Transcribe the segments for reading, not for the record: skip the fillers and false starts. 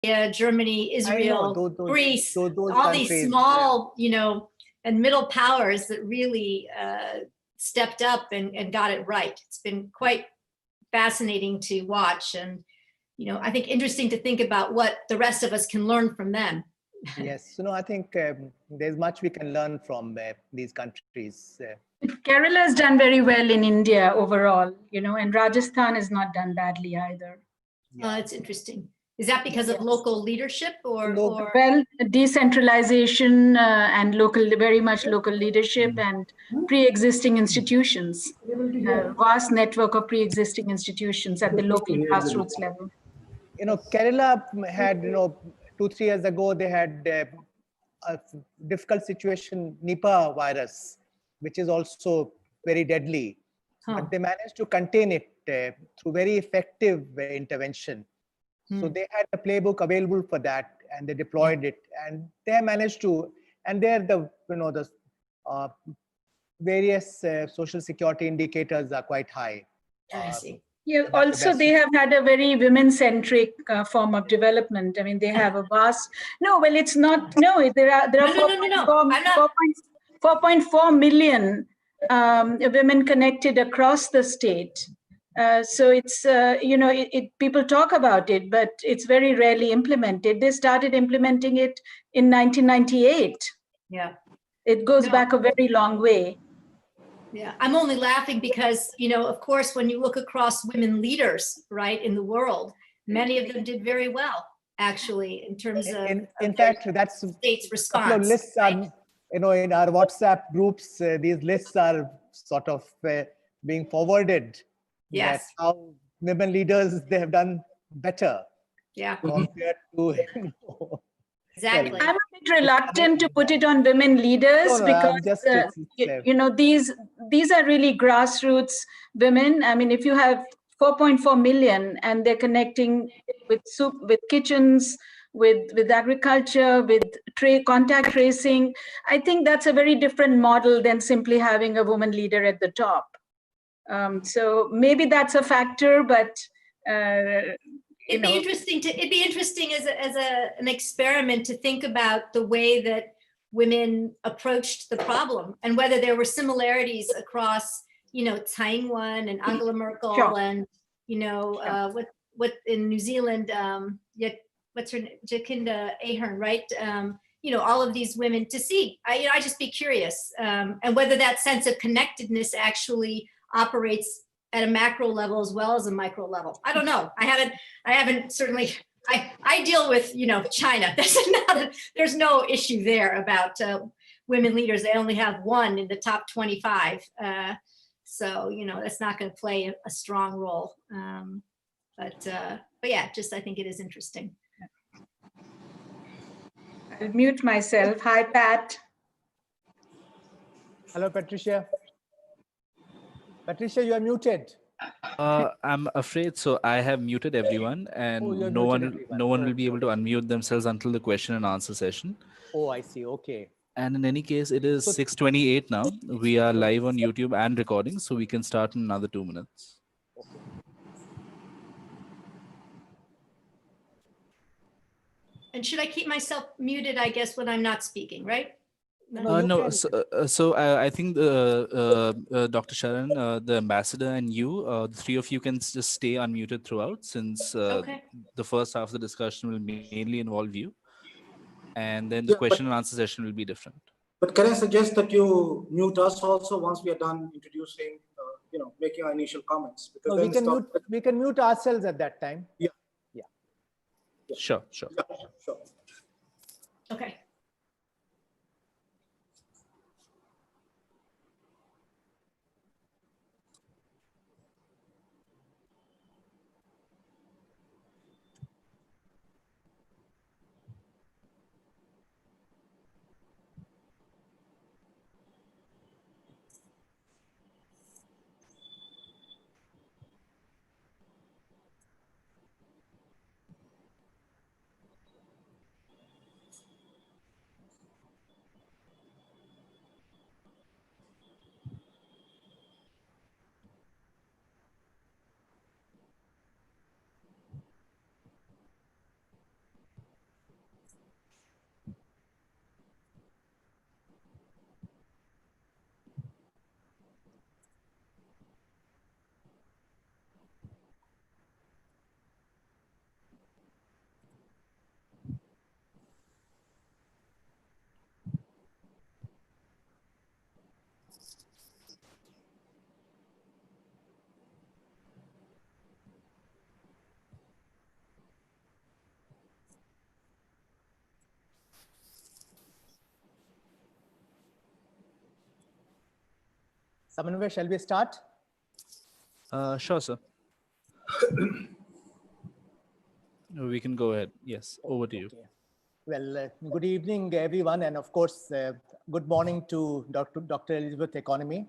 Germany, I know, Israel, Greece, those all these countries, small, and middle powers that really stepped up and got it right. It's been quite fascinating to watch, and I think interesting to think about what the rest of us can learn from them. Yes, I think there's much we can learn from these countries. Kerala has done very well in India overall, and Rajasthan has not done badly either. Yeah. It's interesting. Is that because of local leadership or? Well, decentralization and very much local leadership and pre-existing institutions, vast network of pre-existing institutions at the local grassroots level. Kerala had, 2-3 years ago, they had a difficult situation, Nipah virus, which is also very deadly. But they managed to contain it through very effective intervention. So they had a playbook available for that, and they deployed it, and they managed to. And there, the various social security indicators are quite high. I see. Yeah. Also, they have had a very women-centric form of development. I mean, they have a vast. No, well, it's not. No, there are 4.4 million women connected across the state. So it's, people talk about it, but it's very rarely implemented. They started implementing it in 1998. Yeah. It goes back a very long way. Yeah, I'm only laughing because, of course, when you look across women leaders, right, in the world, many of them did very well, actually, in terms of in fact, that's state's response. Couple of lists are, in our WhatsApp groups, these lists are sort of being forwarded. Yes. That's how women leaders, they have done better. Yeah. Compared to. Exactly. I'm a bit reluctant to put it on women leaders because these are really grassroots women. I mean, if you have 4.4 million and they're connecting with kitchens, with agriculture, with contact tracing, I think that's a very different model than simply having a woman leader at the top. So maybe that's a factor, but. It'd be interesting as an experiment to think about the way that women approached the problem and whether there were similarities across, Tsai Ing-wen and Angela Merkel. Sure. And, what in New Zealand, what's her name? Jacinda Ardern, right? All of these women to see. I just be curious, and whether that sense of connectedness actually operates at a macro level as well as a micro level. I don't know. I haven't certainly, I deal with, China. There's no issue there about women leaders. They only have one in the top 25. So, that's not going to play a strong role. But yeah, just, I think it is interesting. I'll mute myself. Hi, Pat. Hello, Patricia. Patricia, you are muted. I'm afraid so. I have muted everyone, and no one will be able to unmute themselves until the question and answer session. Oh, I see. Okay. And in any case, it is 6:28 now. We are live on YouTube and recording, so we can start in another 2 minutes. Okay. And should I keep myself muted, I guess, when I'm not speaking, right? No. So I think Dr. Sharan, the ambassador, and you, the three of you can just stay unmuted throughout, since the first half of the discussion will mainly involve you, and then the question and answer session will be different. But can I suggest that you mute us also once we are done introducing, making our initial comments? Because we can mute ourselves at that time. Yeah. Sure. Yeah, sure. Okay. Samanvay, shall we start? Sure, sir. We can go ahead. Yes, over to you. Okay. Well, good evening, everyone. And of course, good morning to Dr. Elizabeth Economy.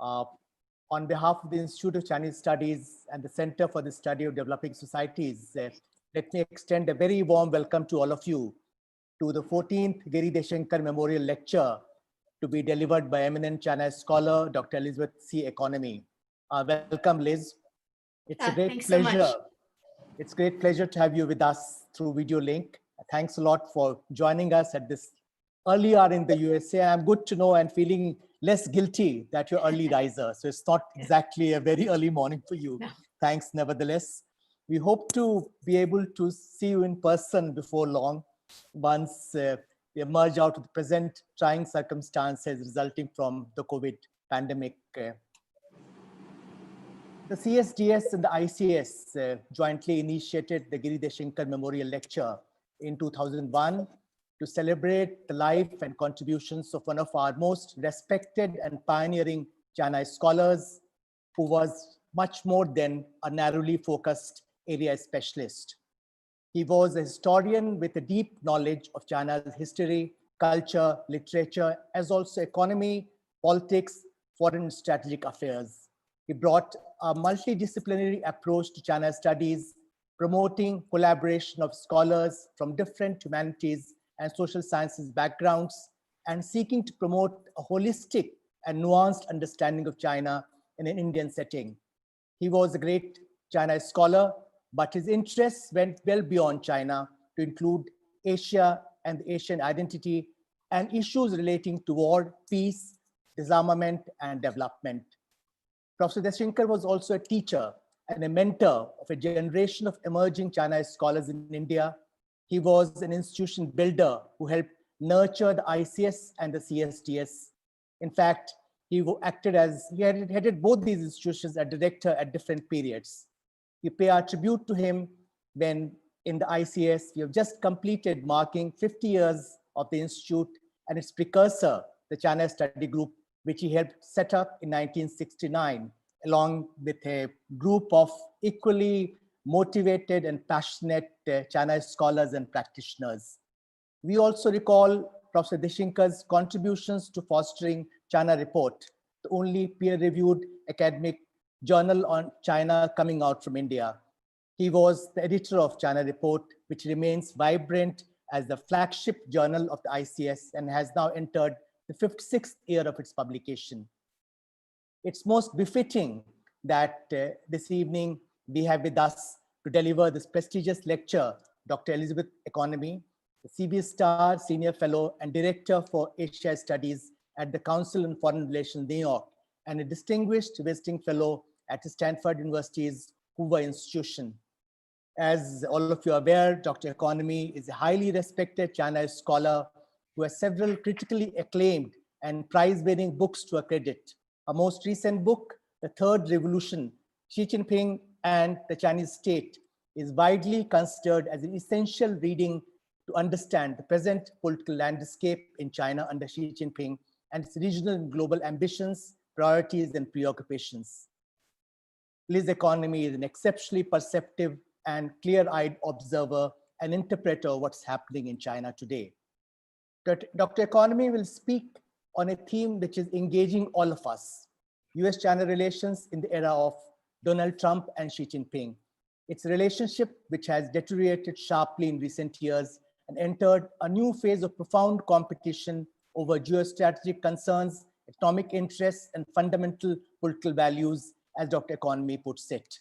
On behalf of the Institute of Chinese Studies and the Center for the Study of Developing Societies, let me extend a very warm welcome to all of you to the 14th Giri Deshingkar Memorial Lecture to be delivered by eminent China scholar, Dr. Elizabeth C. Economy. Welcome, Liz. It's a great pleasure. So it's a great pleasure to have you with us through video link. Thanks a lot for joining us at this early hour in the USA. I'm good to know and feeling less guilty that you're early riser. So it's not exactly a very early morning for you. No. Thanks nevertheless. We hope to be able to see you in person before long once we emerge out of the present trying circumstances resulting from the COVID pandemic. The CSDS and the ICS jointly initiated the Giri Deshingkar Memorial Lecture in 2001 to celebrate the life and contributions of one of our most respected and pioneering China scholars, who was much more than a narrowly focused area specialist. He was a historian with a deep knowledge of China's history, culture, literature, as also economy, politics, foreign and strategic affairs. He brought a multidisciplinary approach to China studies, promoting collaboration of scholars from different humanities and social sciences backgrounds, and seeking to promote a holistic and nuanced understanding of China in an Indian setting. He was a great China scholar, but his interests went well beyond China to include Asia and the Asian identity and issues relating to war, peace, disarmament, and development. Professor Deshingkar was also a teacher and a mentor of a generation of emerging China scholars in India. He was an institution builder who helped nurture the ICS and the CSDS. In fact, he headed both these institutions as director at different periods. We pay our tribute to him when in the ICS, we have just completed marking 50 years of the institute and its precursor, the China Study Group, which he helped set up in 1969, along with a group of equally motivated and passionate China scholars and practitioners. We also recall Professor Deshinkar's contributions to fostering China Report, the only peer-reviewed academic journal on China coming out from India. He was the editor of China Report, which remains vibrant as the flagship journal of the ICS and has now entered the 56th year of its publication. It's most befitting that this evening we have with us to deliver this prestigious lecture, Dr. Elizabeth Economy, the CB Star Senior Fellow and Director for Asia Studies at the Council on Foreign Relations, New York, and a distinguished visiting fellow at Stanford University's Hoover Institution. As all of you are aware, Dr. Economy is a highly respected China scholar who has several critically acclaimed and prize-winning books to her credit. Her most recent book, The Third Revolution, Xi Jinping and the Chinese State, is widely considered as an essential reading to understand the present political landscape in China under Xi Jinping and its regional and global ambitions, priorities, and preoccupations. Liz Economy is an exceptionally perceptive and clear-eyed observer and interpreter of what's happening in China today. Dr. Economy will speak on a theme which is engaging all of us, U.S.-China relations in the era of Donald Trump and Xi Jinping. Its relationship, which has deteriorated sharply in recent years and entered a new phase of profound competition over geo-strategic concerns, economic interests, and fundamental political values, as Dr. Economy puts it.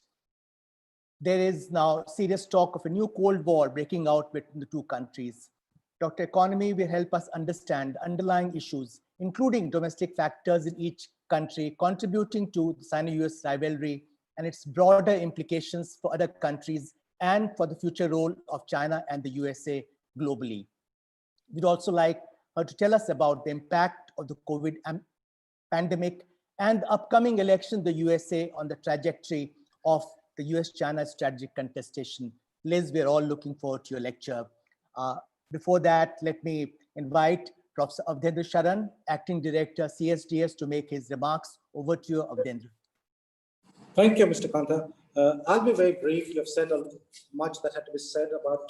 There is now serious talk of a new Cold War breaking out between the two countries. Dr. Economy will help us understand underlying issues, including domestic factors in each country, contributing to the Sino-US rivalry and its broader implications for other countries and for the future role of China and the USA globally. We'd also like her to tell us about the impact of the COVID pandemic and the upcoming election in the USA on the trajectory of the US-China strategic contestation. Liz, we're all looking forward to your lecture. Before that, let me invite Professor Avdhendra Sharan, Acting Director, CSDS, to make his remarks. Over to you, Avdendra. Thank you, Mr. Kanta. I'll be very brief. You have said much that had to be said about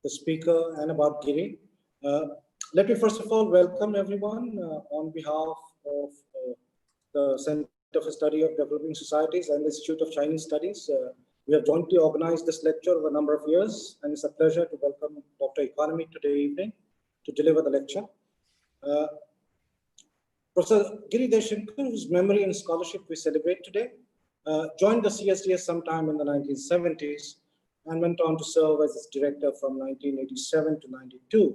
the speaker and about Giri. Let me first of all welcome everyone on behalf of the Center for Study of Developing Societies and the Institute of Chinese Studies. We have jointly organized this lecture over a number of years, and it's a pleasure to welcome Dr. Economy today evening to deliver the lecture. Professor Giri Deshingkar, whose memory and scholarship we celebrate today, joined the CSDS sometime in the 1970s and went on to serve as its director from 1987 to 92.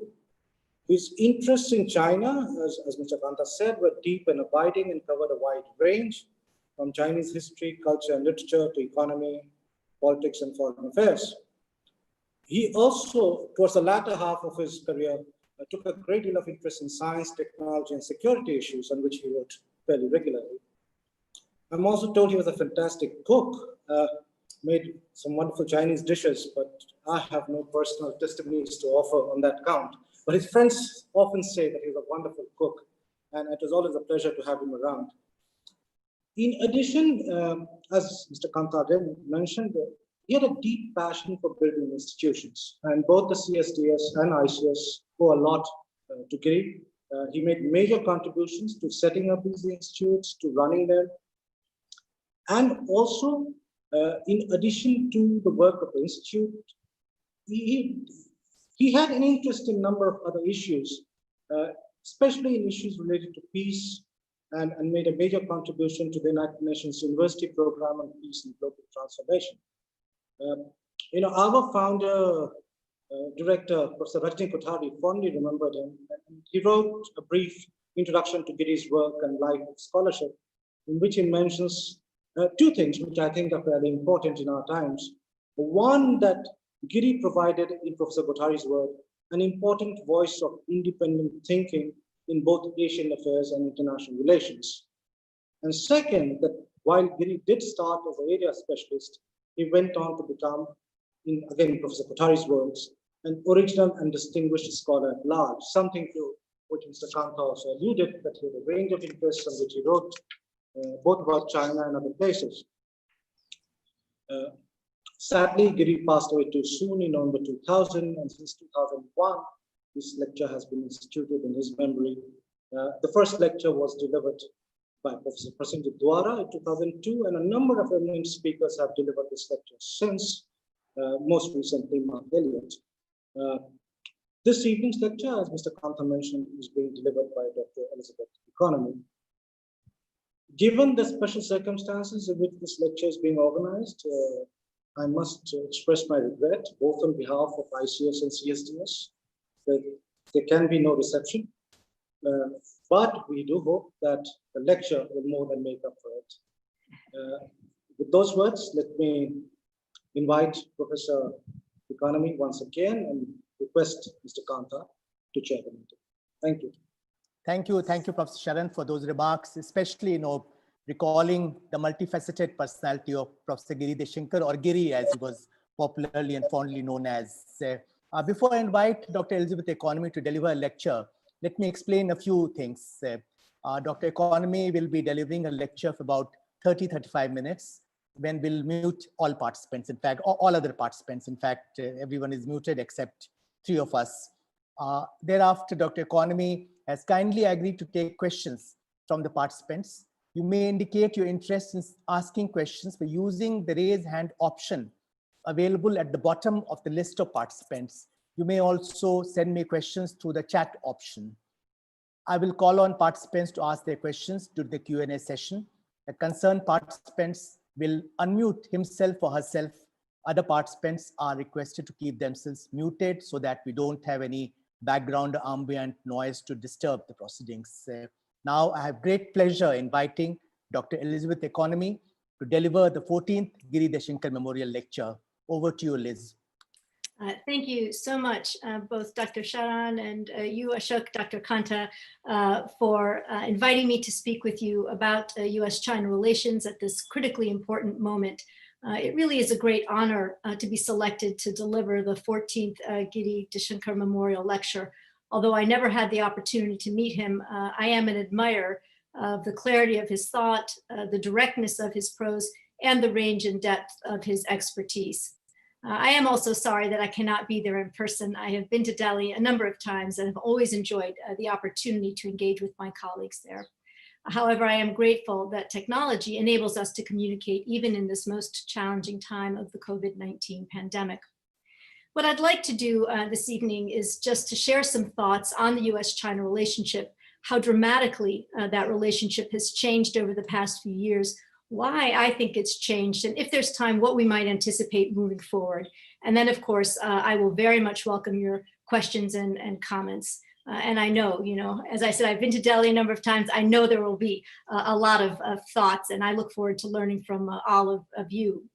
His interests in China, as Mr. Kanta said, were deep and abiding and covered a wide range, from Chinese history, culture, and literature to economy, politics, and foreign affairs. He also, towards the latter half of his career, took a great deal of interest in science, technology, and security issues, on which he wrote fairly regularly. I'm also told he was a fantastic cook, made some wonderful Chinese dishes, but I have no personal testimonies to offer on that count. But his friends often say that he's a wonderful cook, and it was always a pleasure to have him around. In addition, as Mr. Kanta mentioned, he had a deep passion for building institutions, and both the CSDS and ICS owe a lot to Giri. He made major contributions to setting up these institutes, to running them, and also, in addition to the work of the institute, he had an interest in a number of other issues, especially in issues related to peace, and made a major contribution to the United Nations University Program on Peace and Global Transformation. Our founder, director, Professor Rajni Kothari, fondly remembered him. And he wrote a brief introduction to Giri's work and life scholarship, in which he mentions two things which I think are fairly important in our times. One, that Giri provided in Professor Kothari's work an important voice of independent thinking in both Asian affairs and international relations. And second, that while Giri did start as an area specialist, he went on to become, again, Professor Kothari's words, an original and distinguished scholar at large, something to which Mr. Kanta also alluded, that he had a range of interests on which he wrote, both about China and other places. Sadly, Giri passed away too soon in November 2000, and since 2001, this lecture has been instituted in his memory. The first lecture was delivered by Professor Prasenjit Duara in 2002, and a number of eminent speakers have delivered this lecture since, most recently Mark Elliott. This evening's lecture, as Mr. Kanta mentioned, is being delivered by Dr. Elizabeth Economy. Given the special circumstances in which this lecture is being organized, I must express my regret, both on behalf of ICS and CSDS, that there can be no reception. But we do hope that the lecture will more than make up for it. With those words, let me invite Professor Economy once again and request Mr. Kanta to chair the meeting. Thank you. Thank you, Professor Sharan, for those remarks, especially recalling the multifaceted personality of Professor Giri Deshingkar, or Giri as he was popularly and fondly known as. Before I invite Dr. Elizabeth Economy to deliver a lecture, let me explain a few things. Dr. Economy will be delivering a lecture for about 30-35 minutes, when we'll mute all participants. In fact, all other participants. In fact, everyone is muted except 3 of us. Thereafter, Dr. Economy has kindly agreed to take questions from the participants. You may indicate your interest in asking questions by using the raise hand option available at the bottom of the list of participants. You may also send me questions through the chat option. I will call on participants to ask their questions during the Q&A session. The concerned participants will unmute himself or herself. Other participants are requested to keep themselves muted so that we don't have any background ambient noise to disturb the proceedings. Now I have great pleasure inviting Dr. Elizabeth Economy to deliver the 14th Giri Deshingkar Memorial Lecture. Over to you, Liz. Thank you so much, both Dr. Sharan and you, Ashok, Dr. Kanta, for inviting me to speak with you about U.S.-China relations at this critically important moment. It really is a great honor to be selected to deliver the 14th Giri Deshingkar Memorial Lecture. Although I never had the opportunity to meet him, I am an admirer of the clarity of his thought, the directness of his prose, and the range and depth of his expertise. I am also sorry that I cannot be there in person. I have been to Delhi a number of times and have always enjoyed the opportunity to engage with my colleagues there. However, I am grateful that technology enables us to communicate even in this most challenging time of the COVID-19 pandemic. What I'd like to do this evening is just to share some thoughts on the U.S.-China relationship, how dramatically that relationship has changed over the past few years, why I think it's changed, and if there's time, what we might anticipate moving forward. And then, of course, I will very much welcome your questions and comments. And I know, as I said, I've been to Delhi a number of times. I know there will be a lot of thoughts, and I look forward to learning from all of you.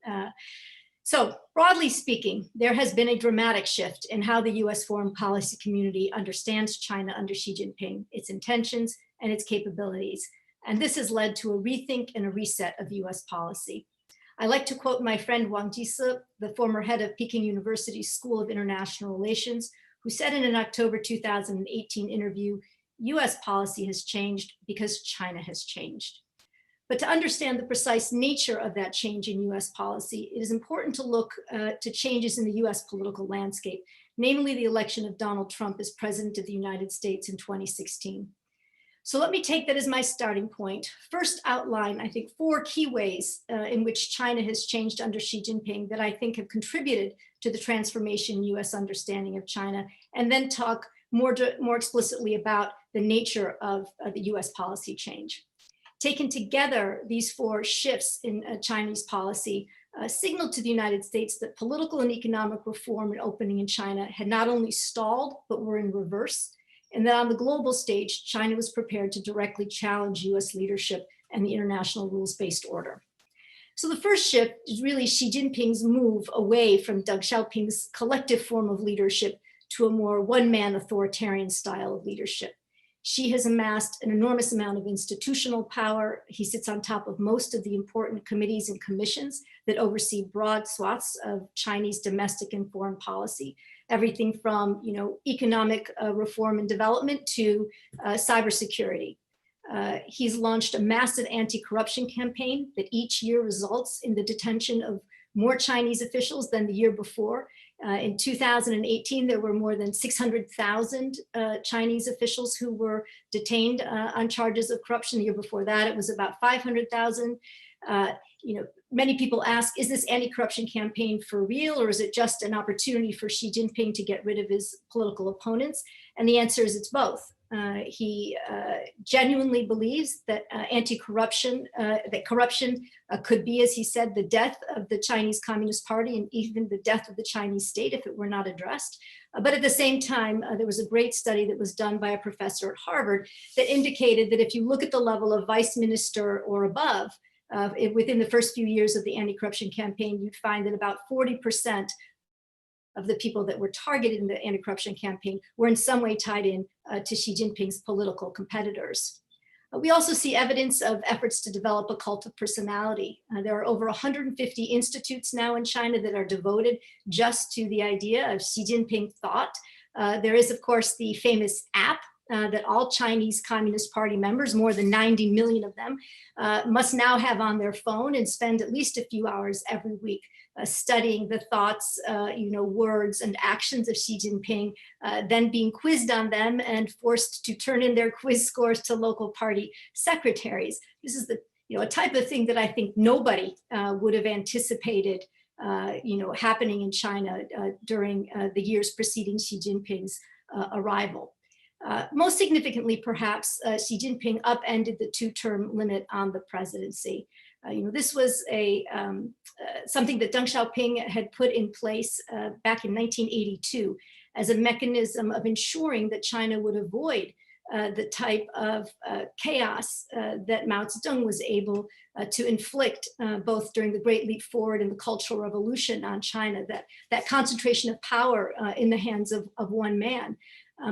So broadly speaking, there has been a dramatic shift in how the U.S. foreign policy community understands China under Xi Jinping, its intentions, and its capabilities. And this has led to a rethink and a reset of U.S. policy. I like to quote my friend Wang, the former head of Peking University's School of International Relations, who said in an October 2018 interview, U.S. policy has changed because China has changed. But to understand the precise nature of that change in U.S. policy, it is important to look to changes in the U.S. political landscape, namely the election of Donald Trump as President of the United States in 2016. So let me take that as my starting point. First outline, I think, 4 key ways in which China has changed under Xi Jinping that I think have contributed to the transformation in U.S. understanding of China, and then talk more explicitly about the nature of the U.S. policy change. Taken together, these 4 shifts in Chinese policy signaled to the United States that political and economic reform and opening in China had not only stalled, but were in reverse, and that on the global stage, China was prepared to directly challenge U.S. leadership and the international rules-based order. So the first shift is really Xi Jinping's move away from Deng Xiaoping's collective form of leadership to a more one-man authoritarian style of leadership. Xi has amassed an enormous amount of institutional power. He sits on top of most of the important committees and commissions that oversee broad swaths of Chinese domestic and foreign policy, everything from economic reform and development to cybersecurity. He's launched a massive anti-corruption campaign that each year results in the detention of more Chinese officials than the year before. In 2018, there were more than 600,000 Chinese officials who were detained on charges of corruption. The year before that, it was about 500,000. Many people ask, is this anti-corruption campaign for real, or is it just an opportunity for Xi Jinping to get rid of his political opponents? And the answer is it's both. He genuinely believes that anti-corruption, that corruption could be, as he said, the death of the Chinese Communist Party and even the death of the Chinese state if it were not addressed. But at the same time, there was a great study that was done by a professor at Harvard that indicated that if you look at the level of vice minister or above, within the first few years of the anti-corruption campaign, you'd find that about 40% of the people that were targeted in the anti-corruption campaign were in some way tied in to Xi Jinping's political competitors. We also see evidence of efforts to develop a cult of personality. There are over 150 institutes now in China that are devoted just to the idea of Xi Jinping thought. There is, of course, the famous app that all Chinese Communist Party members, more than 90 million of them, must now have on their phone and spend at least a few hours every week studying the thoughts, words and actions of Xi Jinping, then being quizzed on them and forced to turn in their quiz scores to local party secretaries. This is a type of thing that I think nobody would have anticipated, happening in China during the years preceding Xi Jinping's arrival. Most significantly, perhaps, Xi Jinping upended the 2-term limit on the presidency. This was something that Deng Xiaoping had put in place back in 1982 as a mechanism of ensuring that China would avoid the type of chaos that Mao Zedong was able to inflict both during the Great Leap Forward and the Cultural Revolution on China, that concentration of power in the hands of one man.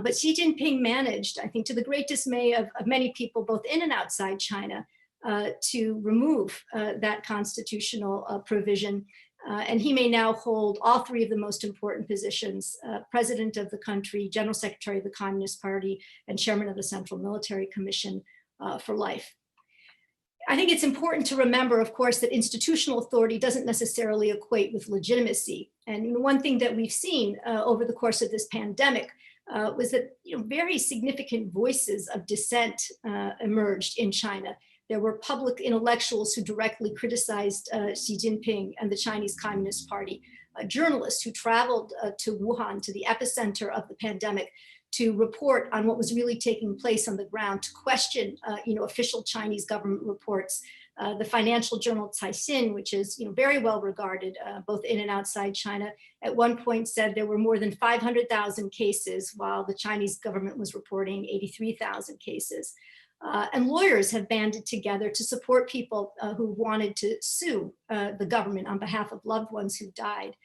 But Xi Jinping managed, I think, to the great dismay of many people, both in and outside China, to remove that constitutional provision. And he may now hold all 3 of the most important positions: president of the country, general secretary of the Communist Party, and chairman of the Central Military Commission for life. I think it's important to remember, of course, that institutional authority doesn't necessarily equate with legitimacy. And one thing that we've seen over the course of this pandemic was that very significant voices of dissent emerged in China. There were public intellectuals who directly criticized Xi Jinping and the Chinese Communist Party, journalists who traveled to Wuhan, to the epicenter of the pandemic, to report on what was really taking place on the ground, to question official Chinese government reports. The financial journal Caixin, which is very well regarded both in and outside China, at one point said there were more than 500,000 cases, while the Chinese government was reporting 83,000 cases. And lawyers have banded together to support people who wanted to sue the government on behalf of loved ones who died.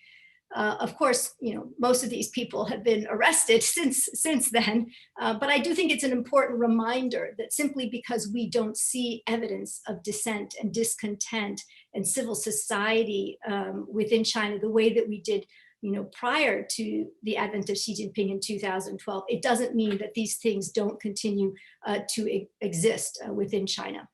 Of course, most of these people have been arrested since then, but I do think it's an important reminder that simply because we don't see evidence of dissent and discontent and civil society within China the way that we did prior to the advent of Xi Jinping in 2012, it doesn't mean that these things don't continue to exist within China.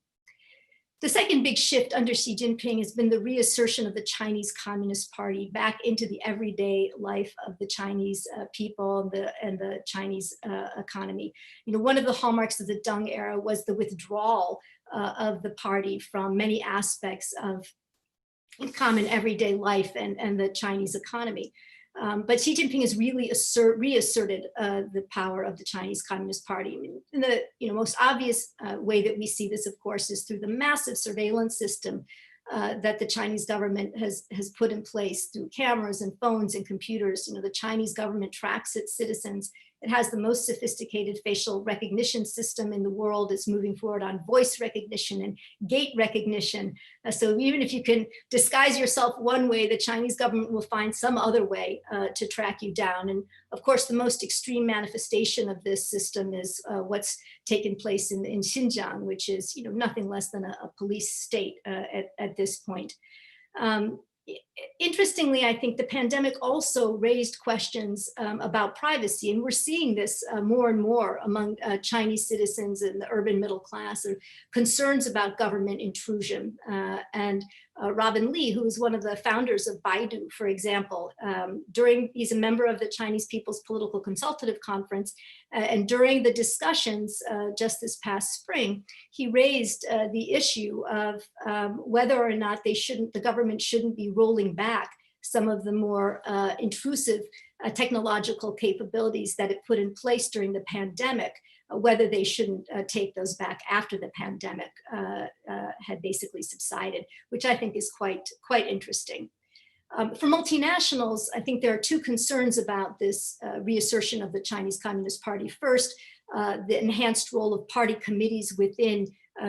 The second big shift under Xi Jinping has been the reassertion of the Chinese Communist Party back into the everyday life of the Chinese people and the Chinese economy. One of the hallmarks of the Deng era was the withdrawal of the party from many aspects of common everyday life and the Chinese economy. But Xi Jinping has really reasserted the power of the Chinese Communist Party. And the most obvious way that we see this, of course, is through the massive surveillance system that the Chinese government has put in place through cameras and phones and computers. The Chinese government tracks its citizens. It has the most sophisticated facial recognition system in the world. It's moving forward on voice recognition and gait recognition. So even if you can disguise yourself one way, the Chinese government will find some other way to track you down. And of course, the most extreme manifestation of this system is what's taken place in Xinjiang, which is nothing less than a police state at this point. Interestingly, I think the pandemic also raised questions about privacy, and we're seeing this more and more among Chinese citizens in the urban middle class, or concerns about government intrusion. And Robin Li, who is one of the founders of Baidu, for example, he's a member of the Chinese People's Political Consultative Conference, and during the discussions just this past spring, he raised the issue of whether or not the government shouldn't be rolling back some of the more intrusive technological capabilities that it put in place during the pandemic, whether they shouldn't take those back after the pandemic had basically subsided, which I think is quite interesting. For multinationals, I think there are two concerns about this reassertion of the Chinese Communist Party. First, the enhanced role of party committees within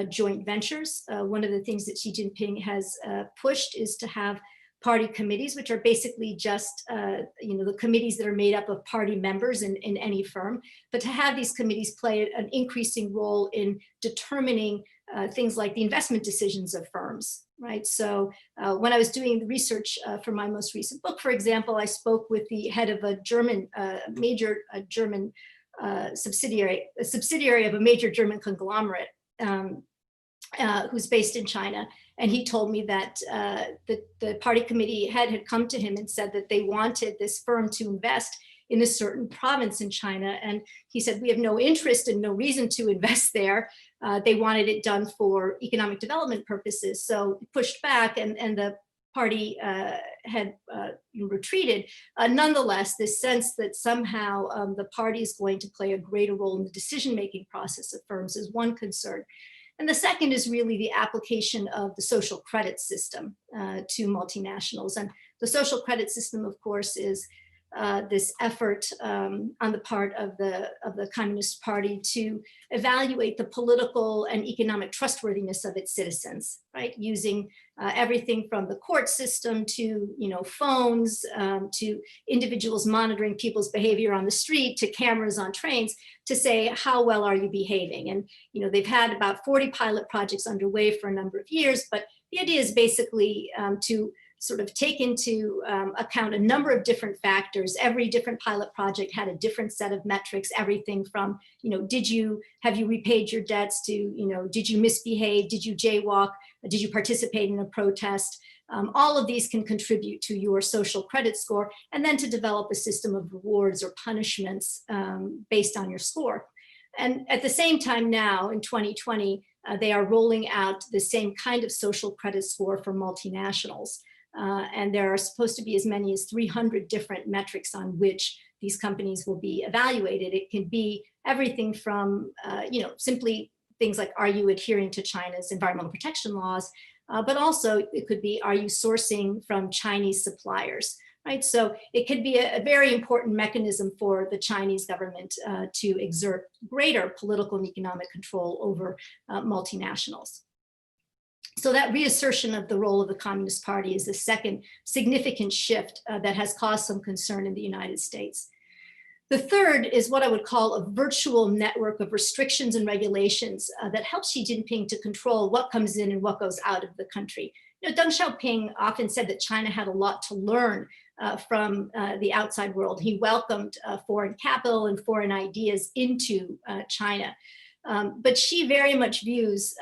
joint ventures. One of the things that Xi Jinping has pushed is to have party committees, which are basically just the committees that are made up of party members in any firm, but to have these committees play an increasing role in determining things like the investment decisions of firms, right? So when I was doing the research for my most recent book, for example, I spoke with the head of a major German subsidiary of a major German conglomerate who's based in China. And he told me that the party committee head had come to him and said that they wanted this firm to invest in a certain province in China. And he said, we have no interest and no reason to invest there. They wanted it done for economic development purposes. So he pushed back and the party had retreated. Nonetheless, this sense that somehow the party is going to play a greater role in the decision-making process of firms is one concern. And the second is really the application of the social credit system to multinationals. And the social credit system, of course, is this effort on the part of the Communist Party to evaluate the political and economic trustworthiness of its citizens, right? Using everything from the court system to phones, to individuals monitoring people's behavior on the street, to cameras on trains, to say, how well are you behaving? And they've had about 40 pilot projects underway for a number of years, but the idea is basically to sort of take into account a number of different factors. Every different pilot project had a different set of metrics, everything from, have you repaid your debts to, did you misbehave? Did you jaywalk? Did you participate in a protest? All of these can contribute to your social credit score, and then to develop a system of rewards or punishments based on your score. And at the same time now, in 2020, they are rolling out the same kind of social credit score for multinationals. And there are supposed to be as many as 300 different metrics on which these companies will be evaluated. It can be everything from, simply things like, are you adhering to China's environmental protection laws? But also it could be, are you sourcing from Chinese suppliers, right? So it could be a very important mechanism for the Chinese government to exert greater political and economic control over multinationals. So that reassertion of the role of the Communist Party is the second significant shift that has caused some concern in the United States. The third is what I would call a virtual network of restrictions and regulations that helps Xi Jinping to control what comes in and what goes out of the country. Deng Xiaoping often said that China had a lot to learn from the outside world. He welcomed foreign capital and foreign ideas into China. But Xi very much views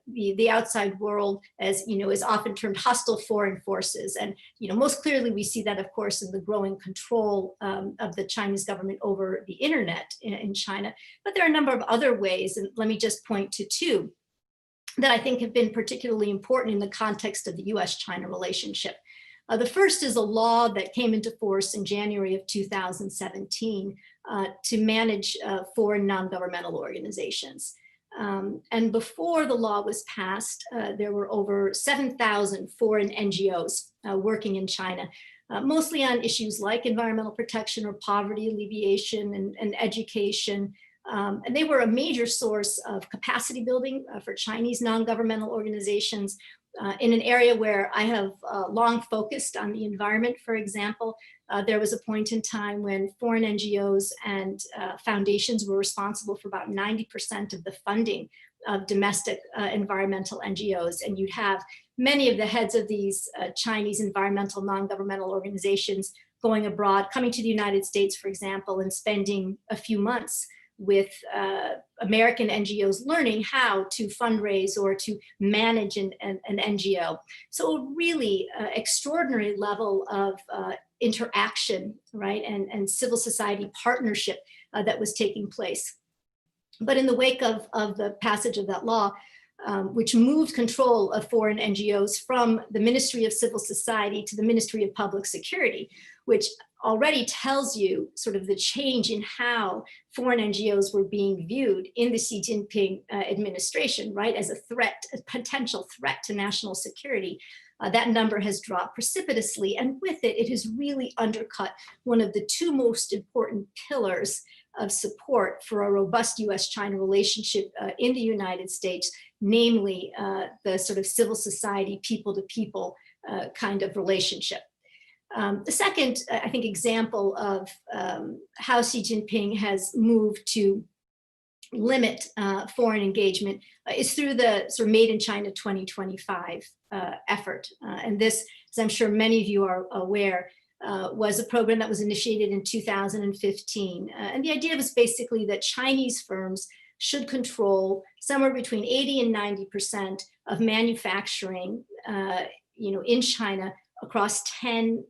the outside world as, is often termed hostile foreign forces. And, most clearly we see that, of course, in the growing control of the Chinese government over the internet in China. But there are a number of other ways, and let me just point to two that I think have been particularly important in the context of the U.S. China relationship. The first is a law that came into force in January of 2017 to manage foreign non-governmental organizations. And before the law was passed, there were over 7,000 foreign NGOs working in China, mostly on issues like environmental protection or poverty alleviation and education. And they were a major source of capacity building for Chinese non-governmental organizations in an area where I have long focused on the environment. For example, there was a point in time when foreign NGOs and foundations were responsible for about 90% of the funding of domestic environmental NGOs. And you'd have many of the heads of these Chinese environmental non-governmental organizations going abroad, coming to the United States, for example, and spending a few months with American NGOs learning how to fundraise or to manage an NGO. So a really extraordinary level of interaction, right, and civil society partnership that was taking place. But in the wake of the passage of that law, which moved control of foreign NGOs from the Ministry of Civil Society to the Ministry of Public Security, which already tells you sort of the change in how foreign NGOs were being viewed in the Xi Jinping administration, right, as a threat, a potential threat to national security. That number has dropped precipitously, and with it, it has really undercut one of the two most important pillars of support for a robust U.S.-China relationship in the United States, namely the sort of civil society, people-to-people kind of relationship. The second, I think, example of how Xi Jinping has moved to limit foreign engagement is through the sort of Made in China 2025 effort. And this, as I'm sure many of you are aware, was a program that was initiated in 2015. And the idea was basically that Chinese firms should control somewhere between 80 and 90% of manufacturing in China across 10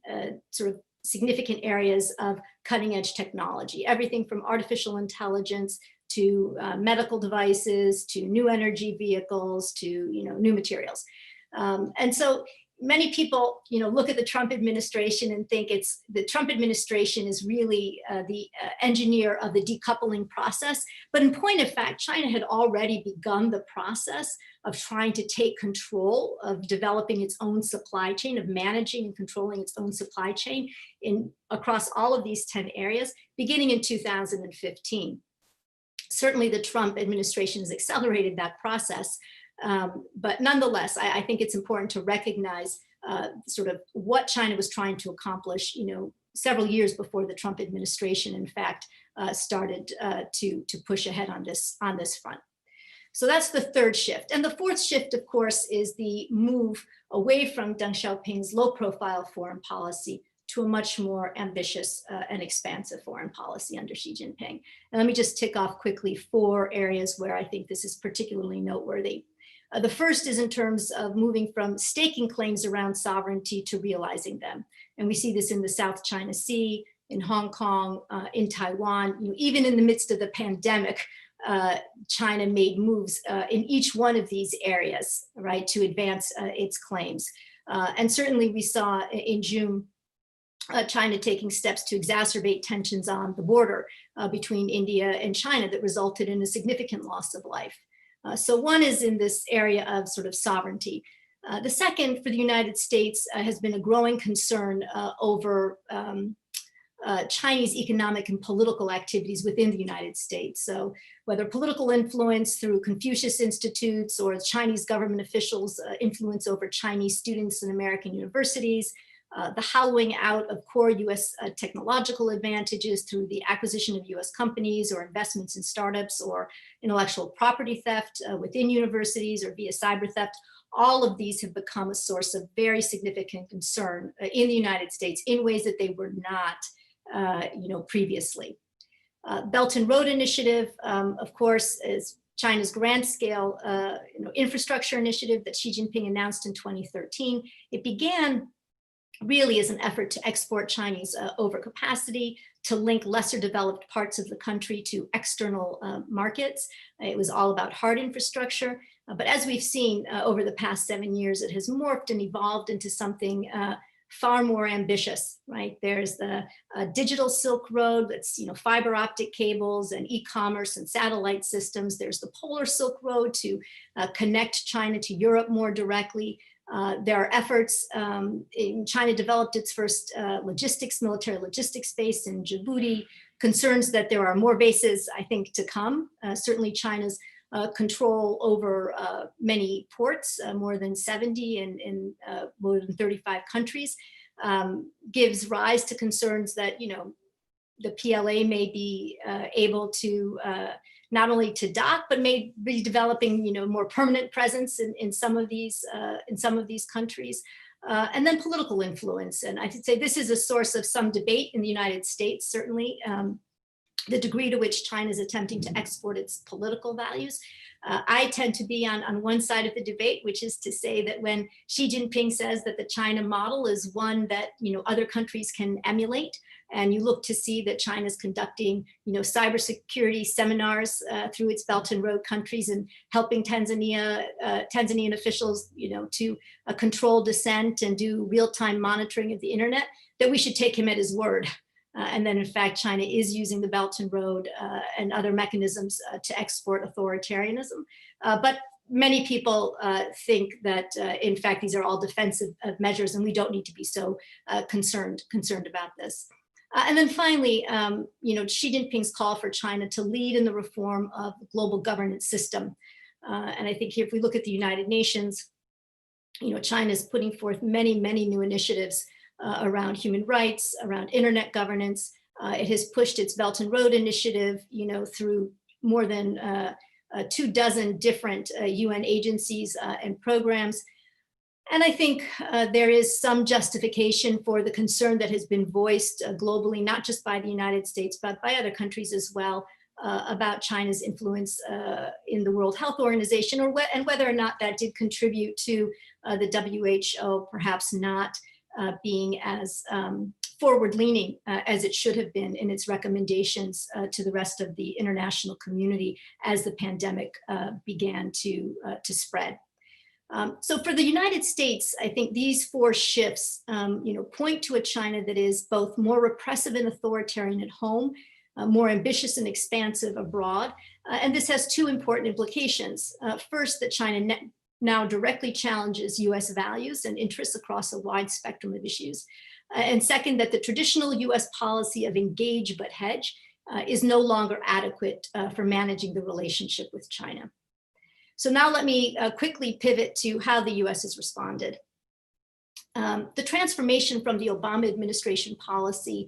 sort of significant areas of cutting edge technology, everything from artificial intelligence to medical devices, to new energy vehicles, to new materials. And so many people look at the Trump administration and think the Trump administration is really the engineer of the decoupling process. But in point of fact, China had already begun the process of trying to take control of developing its own supply chain, of managing and controlling its own supply chain across all of these 10 areas, beginning in 2015. Certainly the Trump administration has accelerated that process. But nonetheless, I think it's important to recognize sort of what China was trying to accomplish, several years before the Trump administration, in fact, started to push ahead on this front. So that's the third shift. And the fourth shift, of course, is the move away from Deng Xiaoping's low-profile foreign policy to a much more ambitious and expansive foreign policy under Xi Jinping. And let me just tick off quickly 4 areas where I think this is particularly noteworthy. The first is in terms of moving from staking claims around sovereignty to realizing them. And we see this in the South China Sea, in Hong Kong, in Taiwan. Even in the midst of the pandemic, China made moves in each one of these areas, right, to advance its claims. And certainly we saw in June, China taking steps to exacerbate tensions on the border between India and China that resulted in a significant loss of life. So one is in this area of sort of sovereignty. The second for the United States has been a growing concern over Chinese economic and political activities within the United States. So whether political influence through Confucius Institutes or Chinese government officials' influence over Chinese students in American universities, the hollowing out of core US technological advantages through the acquisition of US companies or investments in startups or intellectual property theft within universities or via cyber theft. All of these have become a source of very significant concern in the United States in ways that they were not previously. Belt and Road Initiative, of course, is China's grand scale infrastructure initiative that Xi Jinping announced in 2013. It began really as an effort to export Chinese overcapacity, to link lesser developed parts of the country to external markets. It was all about hard infrastructure. But as we've seen over the past 7 years, it has morphed and evolved into something far more ambitious, right? There's the digital Silk Road, that's fiber optic cables and e-commerce and satellite systems. There's the Polar Silk Road to connect China to Europe more directly. There are efforts, China developed its first military logistics base in Djibouti, concerns that there are more bases, I think, to come. Certainly China's control over many ports, more than 70 in more than 35 countries, gives rise to concerns that, the PLA may be able to not only to dock, but may be developing, more permanent presence in some of these countries, and then political influence. And I should say this is a source of some debate in the United States, certainly. The degree to which China is attempting to export its political values. I tend to be on one side of the debate, which is to say that when Xi Jinping says that the China model is one that other countries can emulate, and you look to see that China is conducting cybersecurity seminars through its Belt and Road countries and helping Tanzanian officials to control dissent and do real-time monitoring of the internet, that we should take him at his word. And then in fact, China is using the Belt and Road and other mechanisms to export authoritarianism. But many people think that in fact, these are all defensive measures and we don't need to be so concerned about this. And then finally, Xi Jinping's call for China to lead in the reform of the global governance system. And I think here, if we look at the United Nations, China is putting forth many, many new initiatives around human rights, around internet governance. It has pushed its Belt and Road Initiative, through more than 24 different UN agencies and programs. And I think there is some justification for the concern that has been voiced globally, not just by the United States, but by other countries as well, about China's influence in the World Health Organization, and whether or not that did contribute to the WHO perhaps not being as forward-leaning as it should have been in its recommendations to the rest of the international community as the pandemic began to spread. So for the United States, I think these 4 shifts point to a China that is both more repressive and authoritarian at home, more ambitious and expansive abroad. And this has 2 important implications. First, that China now directly challenges US values and interests across a wide spectrum of issues. And second, that the traditional US policy of engage but hedge is no longer adequate for managing the relationship with China. So now let me quickly pivot to how the US has responded. The transformation from the Obama administration policy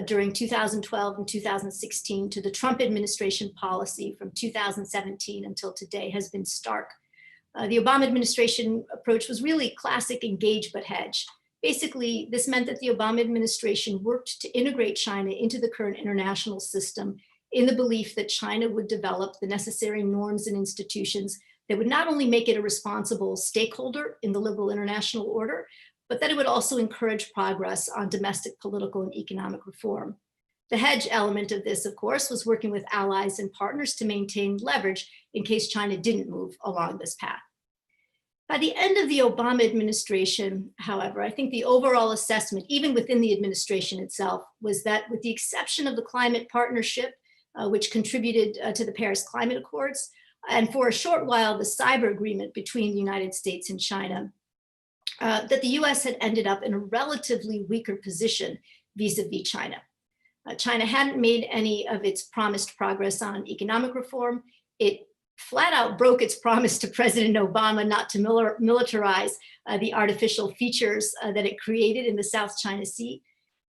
during 2012 and 2016 to the Trump administration policy from 2017 until today has been stark. The Obama administration approach was really classic engage but hedge. Basically, this meant that the Obama administration worked to integrate China into the current international system in the belief that China would develop the necessary norms and institutions that would not only make it a responsible stakeholder in the liberal international order, but that it would also encourage progress on domestic political and economic reform. The hedge element of this, of course, was working with allies and partners to maintain leverage in case China didn't move along this path. By the end of the Obama administration, however, I think the overall assessment, even within the administration itself, was that with the exception of the climate partnership, which contributed to the Paris Climate Accords, and for a short while, the cyber agreement between the United States and China, that the US had ended up in a relatively weaker position vis-a-vis China. China hadn't made any of its promised progress on economic reform. It flat out broke its promise to President Obama not to militarize the artificial features that it created in the South China Sea.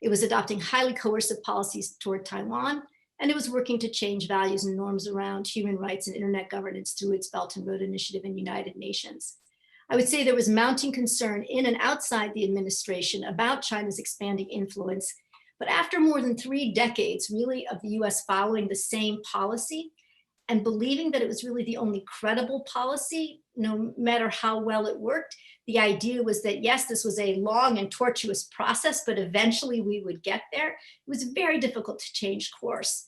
It was adopting highly coercive policies toward Taiwan, and it was working to change values and norms around human rights and internet governance through its Belt and Road Initiative and United Nations. I would say there was mounting concern in and outside the administration about China's expanding influence, but after more than 3 decades, really, of the US following the same policy and believing that it was really the only credible policy, no matter how well it worked, the idea was that, yes, this was a long and tortuous process, but eventually we would get there. It was very difficult to change course.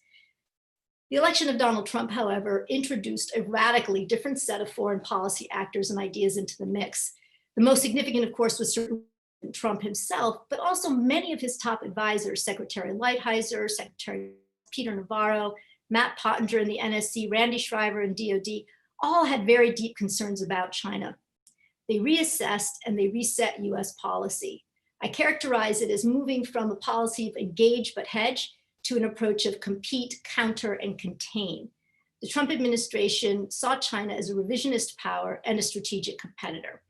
The election of Donald Trump, however, introduced a radically different set of foreign policy actors and ideas into the mix. The most significant, of course, was certainly Trump himself, but also many of his top advisors, Secretary Lighthizer, Secretary Peter Navarro, Matt Pottinger in the NSC, Randy Schriver in DOD, all had very deep concerns about China. They reassessed and they reset US policy. I characterize it as moving from a policy of engage but hedge to an approach of compete, counter, and contain. The Trump administration saw China as a revisionist power and a strategic competitor.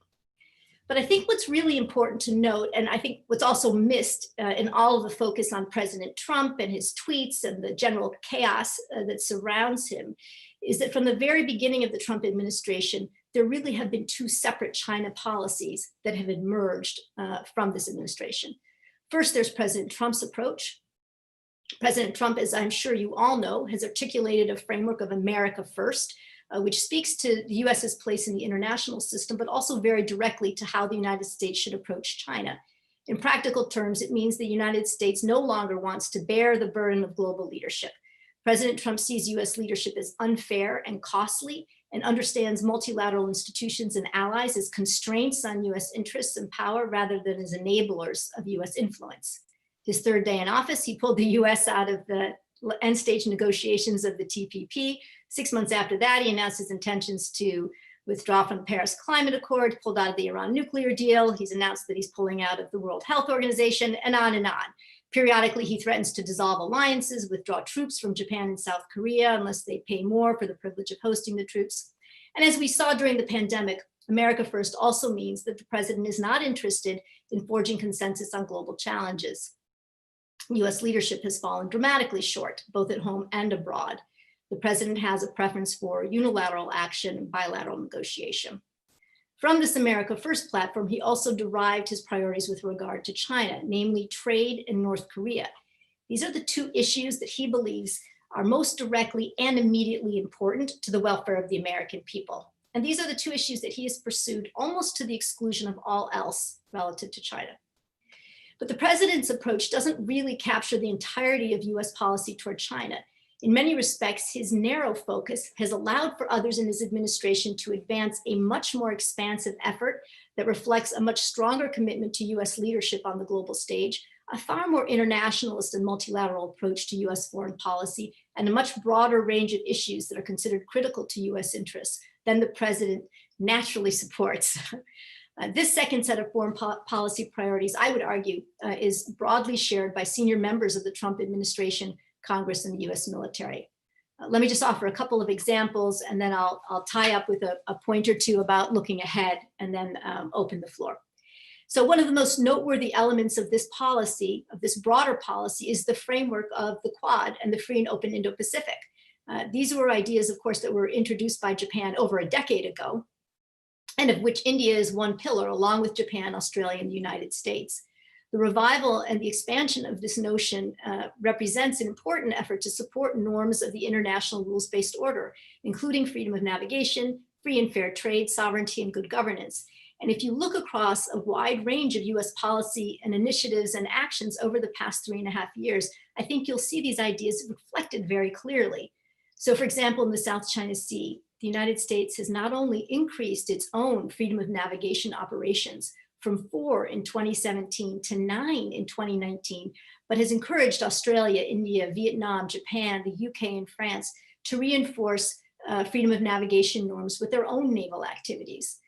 But I think what's really important to note, and I think what's also missed in all of the focus on President Trump and his tweets and the general chaos that surrounds him, is that from the very beginning of the Trump administration, there really have been 2 separate China policies that have emerged from this administration. First, there's President Trump's approach. President Trump, as I'm sure you all know, has articulated a framework of America First, which speaks to the US's place in the international system, but also very directly to how the United States should approach China. In practical terms, it means the United States no longer wants to bear the burden of global leadership. President Trump sees US leadership as unfair and costly and understands multilateral institutions and allies as constraints on US interests and power rather than as enablers of US influence. His 3rd day in office, he pulled the US out of the end stage negotiations of the TPP. 6 months after that, he announced his intentions to withdraw from the Paris Climate Accord, pulled out of the Iran nuclear deal. He's announced that he's pulling out of the World Health Organization, and on and on. Periodically, he threatens to dissolve alliances, withdraw troops from Japan and South Korea unless they pay more for the privilege of hosting the troops. And as we saw during the pandemic, America First also means that the president is not interested in forging consensus on global challenges. US leadership has fallen dramatically short, both at home and abroad. The president has a preference for unilateral action and bilateral negotiation. From this America First platform, he also derived his priorities with regard to China, namely trade and North Korea. These are the 2 issues that he believes are most directly and immediately important to the welfare of the American people. And these are the 2 issues that he has pursued almost to the exclusion of all else relative to China. But the president's approach doesn't really capture the entirety of US policy toward China. In many respects, his narrow focus has allowed for others in his administration to advance a much more expansive effort that reflects a much stronger commitment to US leadership on the global stage, a far more internationalist and multilateral approach to US foreign policy, and a much broader range of issues that are considered critical to US interests than the president naturally supports. This second set of foreign policy priorities, I would argue, is broadly shared by senior members of the Trump administration, Congress, and the US military. Let me just offer a couple of examples, and then I'll tie up with a point or 2 about looking ahead, and then open the floor. So one of the most noteworthy elements of this policy, of this broader policy, is the framework of the Quad and the free and open Indo-Pacific. These were ideas, of course, that were introduced by Japan over a decade ago, and of which India is one pillar, along with Japan, Australia, and the United States. The revival and the expansion of this notion represents an important effort to support norms of the international rules-based order, including freedom of navigation, free and fair trade, sovereignty, and good governance. And if you look across a wide range of US policy and initiatives and actions over the past 3.5 years, I think you'll see these ideas reflected very clearly. So for example, in the South China Sea, the United States has not only increased its own freedom of navigation operations from 4 in 2017 to 9 in 2019, but has encouraged Australia, India, Vietnam, Japan, the UK, and France to reinforce freedom of navigation norms with their own naval activities.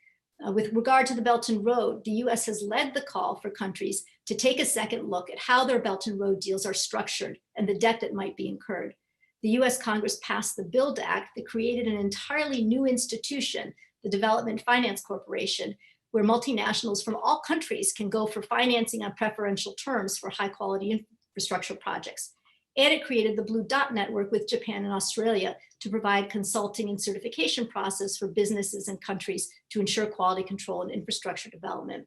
With regard to the Belt and Road, the US has led the call for countries to take a second look at how their Belt and Road deals are structured and the debt that might be incurred. The US Congress passed the BUILD Act that created an entirely new institution, the Development Finance Corporation, where multinationals from all countries can go for financing on preferential terms for high quality infrastructure projects. And it created the Blue Dot Network with Japan and Australia to provide consulting and certification process for businesses and countries to ensure quality control and infrastructure development.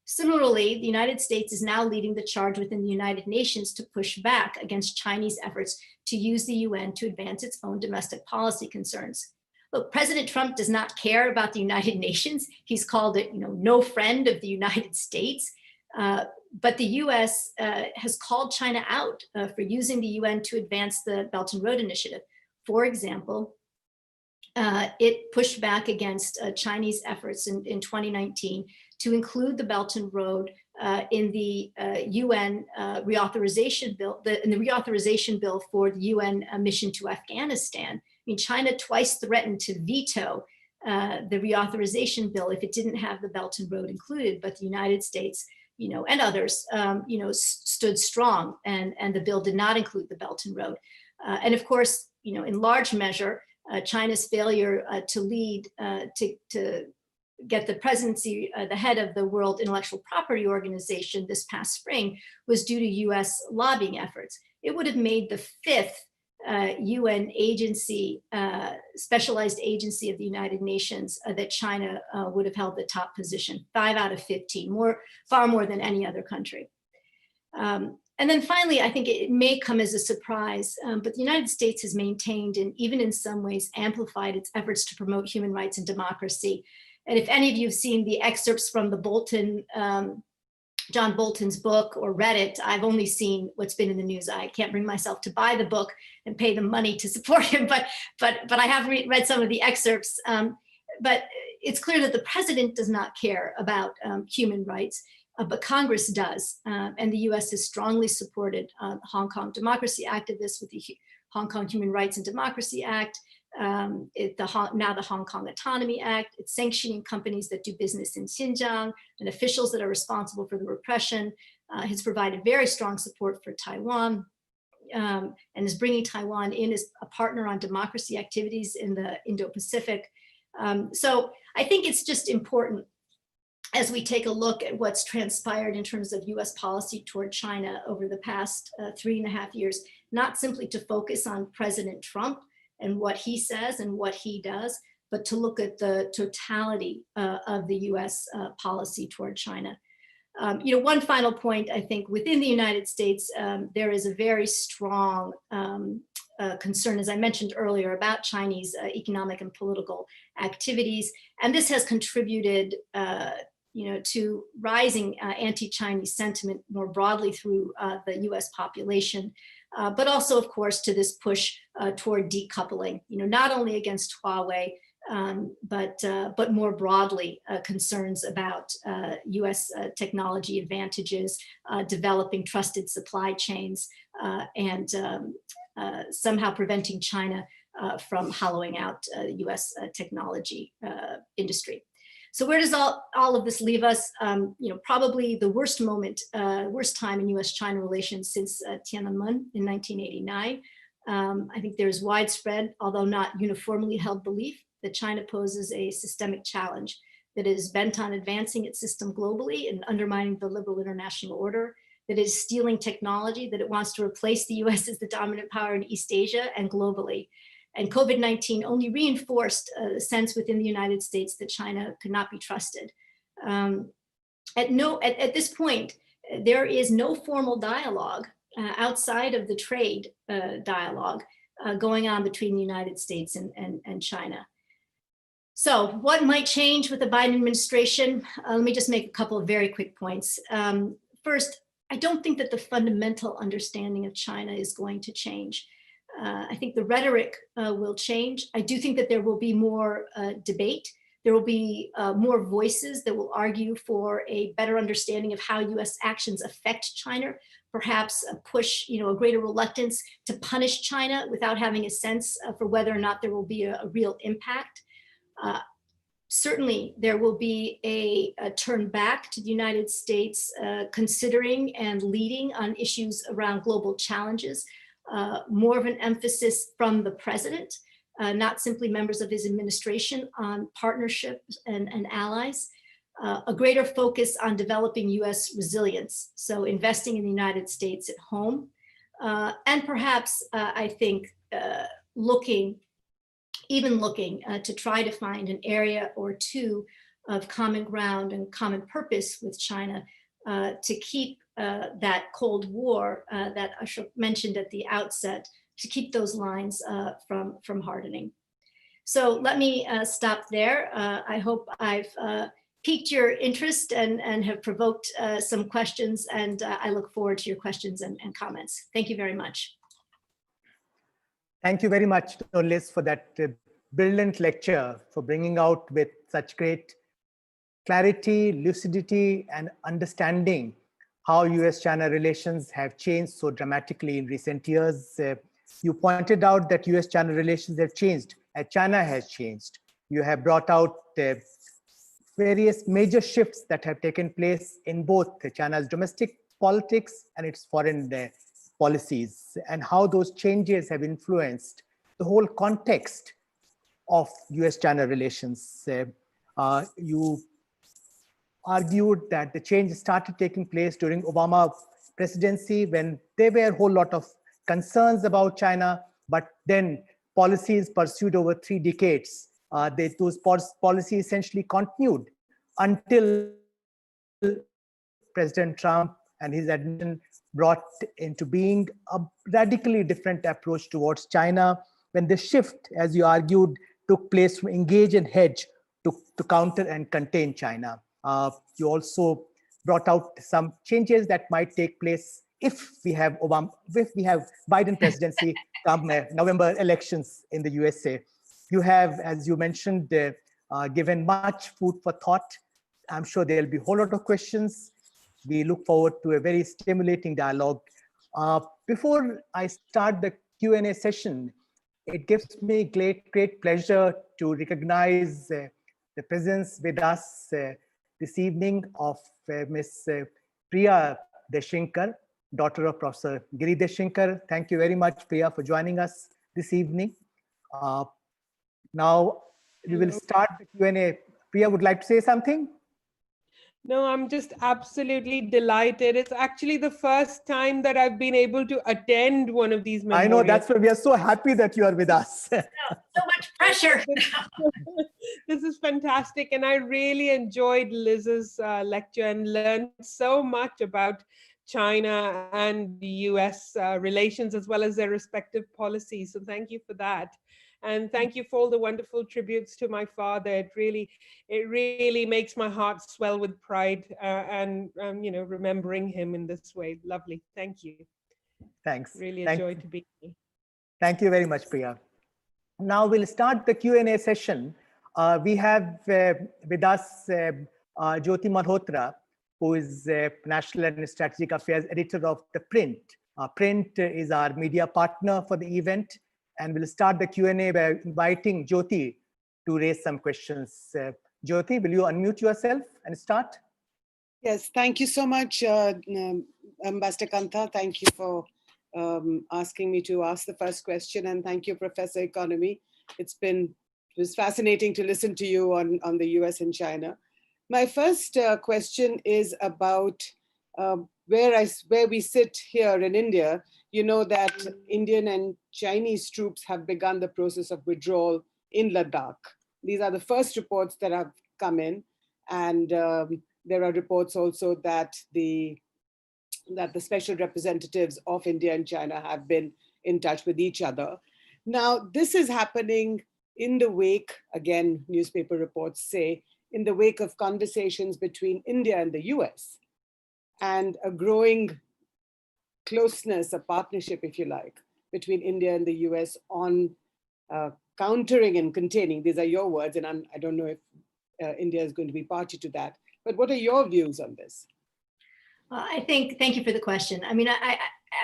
Similarly, the United States is now leading the charge within the United Nations to push back against Chinese efforts to use the UN to advance its own domestic policy concerns. Look, President Trump does not care about the United Nations. He's called it, no friend of the United States. But the US has called China out for using the UN to advance the Belt and Road Initiative. For example, it pushed back against Chinese efforts in 2019 to include the Belt and Road in the UN reauthorization bill, in the reauthorization bill for the UN mission to Afghanistan. I mean, China twice threatened to veto the reauthorization bill if it didn't have the Belt and Road included, but the United States, and others, stood strong, and the bill did not include the Belt and Road. And of course, in large measure, China's failure to lead, to get the presidency, the head of the World Intellectual Property Organization this past spring was due to US lobbying efforts. It would have made the 5th UN agency, specialized agency of the United Nations that China would have held the top position, 5 out of 15, far more than any other country. And then finally, I think it may come as a surprise, but the United States has maintained and even in some ways amplified its efforts to promote human rights and democracy. And if any of you have seen the excerpts from the John Bolton's book or read it, I've only seen what's been in the news. I can't bring myself to buy the book and pay the money to support him, but I have read some of the excerpts. But it's clear that the president does not care about human rights, but Congress does. And the US has strongly supported Hong Kong democracy activists with the Hong Kong Human Rights and Democracy Act, now the Hong Kong Autonomy Act. It's sanctioning companies that do business in Xinjiang and officials that are responsible for the repression. Has provided very strong support for Taiwan, and is bringing Taiwan in as a partner on democracy activities in the Indo-Pacific. So I think it's just important as we take a look at what's transpired in terms of US policy toward China over the past 3.5 years, not simply to focus on President Trump and what he says and what he does, but to look at the totality of the US policy toward China. One final point, I think within the United States, there is a very strong concern, as I mentioned earlier, about Chinese economic and political activities. And this has contributed to rising anti-Chinese sentiment more broadly through the US population, but also, of course, to this push toward decoupling, not only against Huawei, but more broadly concerns about US technology advantages, developing trusted supply chains, and somehow preventing China from hollowing out the US technology industry. So where does all of this leave us? Probably the worst time in US-China relations since Tiananmen in 1989. I think there's widespread, although not uniformly held belief that China poses a systemic challenge that is bent on advancing its system globally and undermining the liberal international order, that is stealing technology, that it wants to replace the US as the dominant power in East Asia and globally. And COVID-19 only reinforced a sense within the United States that China could not be trusted. At this point, there is no formal dialogue outside of the trade dialogue going on between the United States and China. So what might change with the Biden administration? Let me just make a couple of very quick points. First, I don't think that the fundamental understanding of China is going to change. I think the rhetoric will change. I do think that there will be more debate. There will be more voices that will argue for a better understanding of how US actions affect China, perhaps a push, a greater reluctance to punish China without having a sense for whether or not there will be a real impact. Certainly, there will be a turn back to the United States considering and leading on issues around global challenges, more of an emphasis from the president, not simply members of his administration, on partnerships and allies, a greater focus on developing US resilience, so investing in the United States at home, and perhaps, I think, looking to try to find an area or two of common ground and common purpose with China to keep that Cold War that Ashok mentioned at the outset, to keep those lines from hardening. So let me stop there. I hope I've piqued your interest and have provoked some questions, and I look forward to your questions and comments. Thank you very much. Thank you very much, Liz, for that brilliant lecture, for bringing out with such great clarity, lucidity, and understanding how US-China relations have changed so dramatically in recent years. You pointed out that US-China relations have changed, and China has changed. You have brought out various major shifts that have taken place in both China's domestic politics and its foreign policies, and how those changes have influenced the whole context of US-China relations. You argued that the change started taking place during Obama presidency, when there were a whole lot of concerns about China, but then policies pursued over 3 decades, those policies essentially continued until President Trump and his administration brought into being a radically different approach towards China, when the shift, as you argued, took place from engage and hedge to counter and contain China. You also brought out some changes that might take place if we have Biden presidency come November elections in the USA. You have, as you mentioned, given much food for thought. I'm sure there'll be a whole lot of questions. We look forward to a very stimulating dialogue. Before I start the Q&A session, it gives me great pleasure to recognize the presence with us this evening of Ms. Priya Deshinkar, daughter of Professor Giri Deshinkar. Thank you very much, Priya, for joining us this evening. Now we will start the Q&A. Priya would like to say something? No, I'm just absolutely delighted. It's actually the first time that I've been able to attend one of these memorials. I know, that's why we are so happy that you are with us. So much pressure. This is fantastic. And I really enjoyed Liz's lecture and learned so much about China and the US relations, as well as their respective policies. So thank you for that. And thank you for all the wonderful tributes to my father. It really makes my heart swell with pride and remembering him in this way. Lovely. Thank you. Thanks. Really a joy to be here. Thank you very much, Priya. Now we'll start the Q&A session. We have with us Jyoti Malhotra, who is National and Strategic Affairs Editor of The Print. Print is our media partner for the event. And we'll start the Q&A by inviting Jyoti to raise some questions. Jyoti, will you unmute yourself and start? Yes, thank you so much, Ambassador Kantha. Thank you for asking me to ask the first question. And thank you, Professor Economy. It's been it was fascinating to listen to you on the US and China. My first question is about where we sit here in India. You know that Indian and Chinese troops have begun the process of withdrawal in Ladakh. These are the first reports that have come in, and there are reports also that the special representatives of India and China have been in touch with each other. Now, this is happening in the wake, again, newspaper reports say, in the wake of conversations between India and the US, and a growing closeness, a partnership, if you like, between India and the US on countering and containing. These are your words, and I don't know if India is going to be party to that. But what are your views on this? Well, thank you for the question. I mean,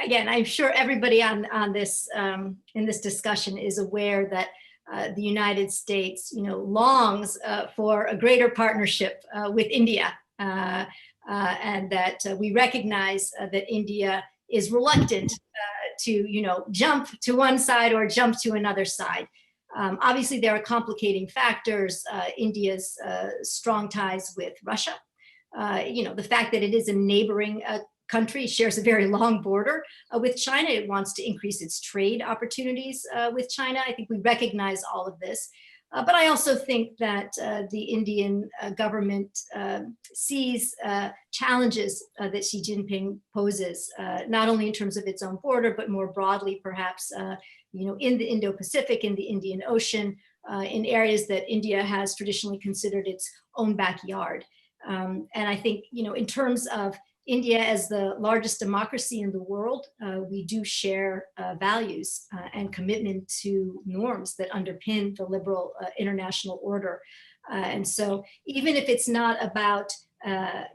again, I'm sure everybody on this in this discussion is aware that the United States, longs for a greater partnership with India, and that we recognize that India is reluctant to, jump to one side or jump to another side. Obviously, there are complicating factors. India's strong ties with Russia. The fact that it is a neighboring country, shares a very long border with China. It wants to increase its trade opportunities with China. I think we recognize all of this. But I also think that the Indian government sees challenges that Xi Jinping poses, not only in terms of its own border, but more broadly, perhaps, in the Indo-Pacific, in the Indian Ocean, in areas that India has traditionally considered its own backyard. And I think, in terms of India as the largest democracy in the world, we do share values and commitment to norms that underpin the liberal international order. And so even if it's not about, a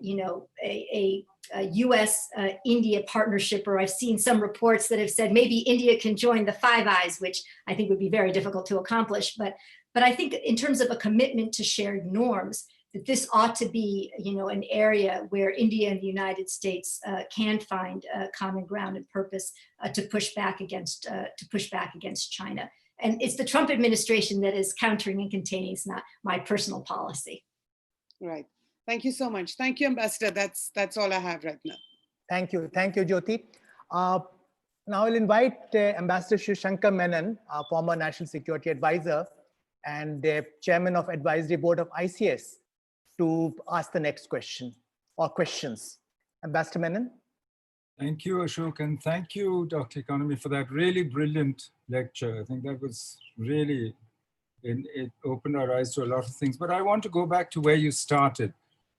US-India partnership, or I've seen some reports that have said maybe India can join the Five Eyes, which I think would be very difficult to accomplish. But I think in terms of a commitment to shared norms, that this ought to be, an area where India and the United States can find common ground and purpose to push back against China. And it's the Trump administration that is countering and containing. It's not my personal policy. Right. Thank you so much. Thank you, Ambassador. That's all I have right now. Thank you, Jyoti. Now I'll invite Ambassador Shankar Menon, our former National Security Advisor and Chairman of Advisory Board of ICS, to ask the next question or questions. Ambassador Menon. Thank you, Ashok, and thank you, Dr. Economy, for that really brilliant lecture. I think that was really, it opened our eyes to a lot of things. But I want to go back to where you started.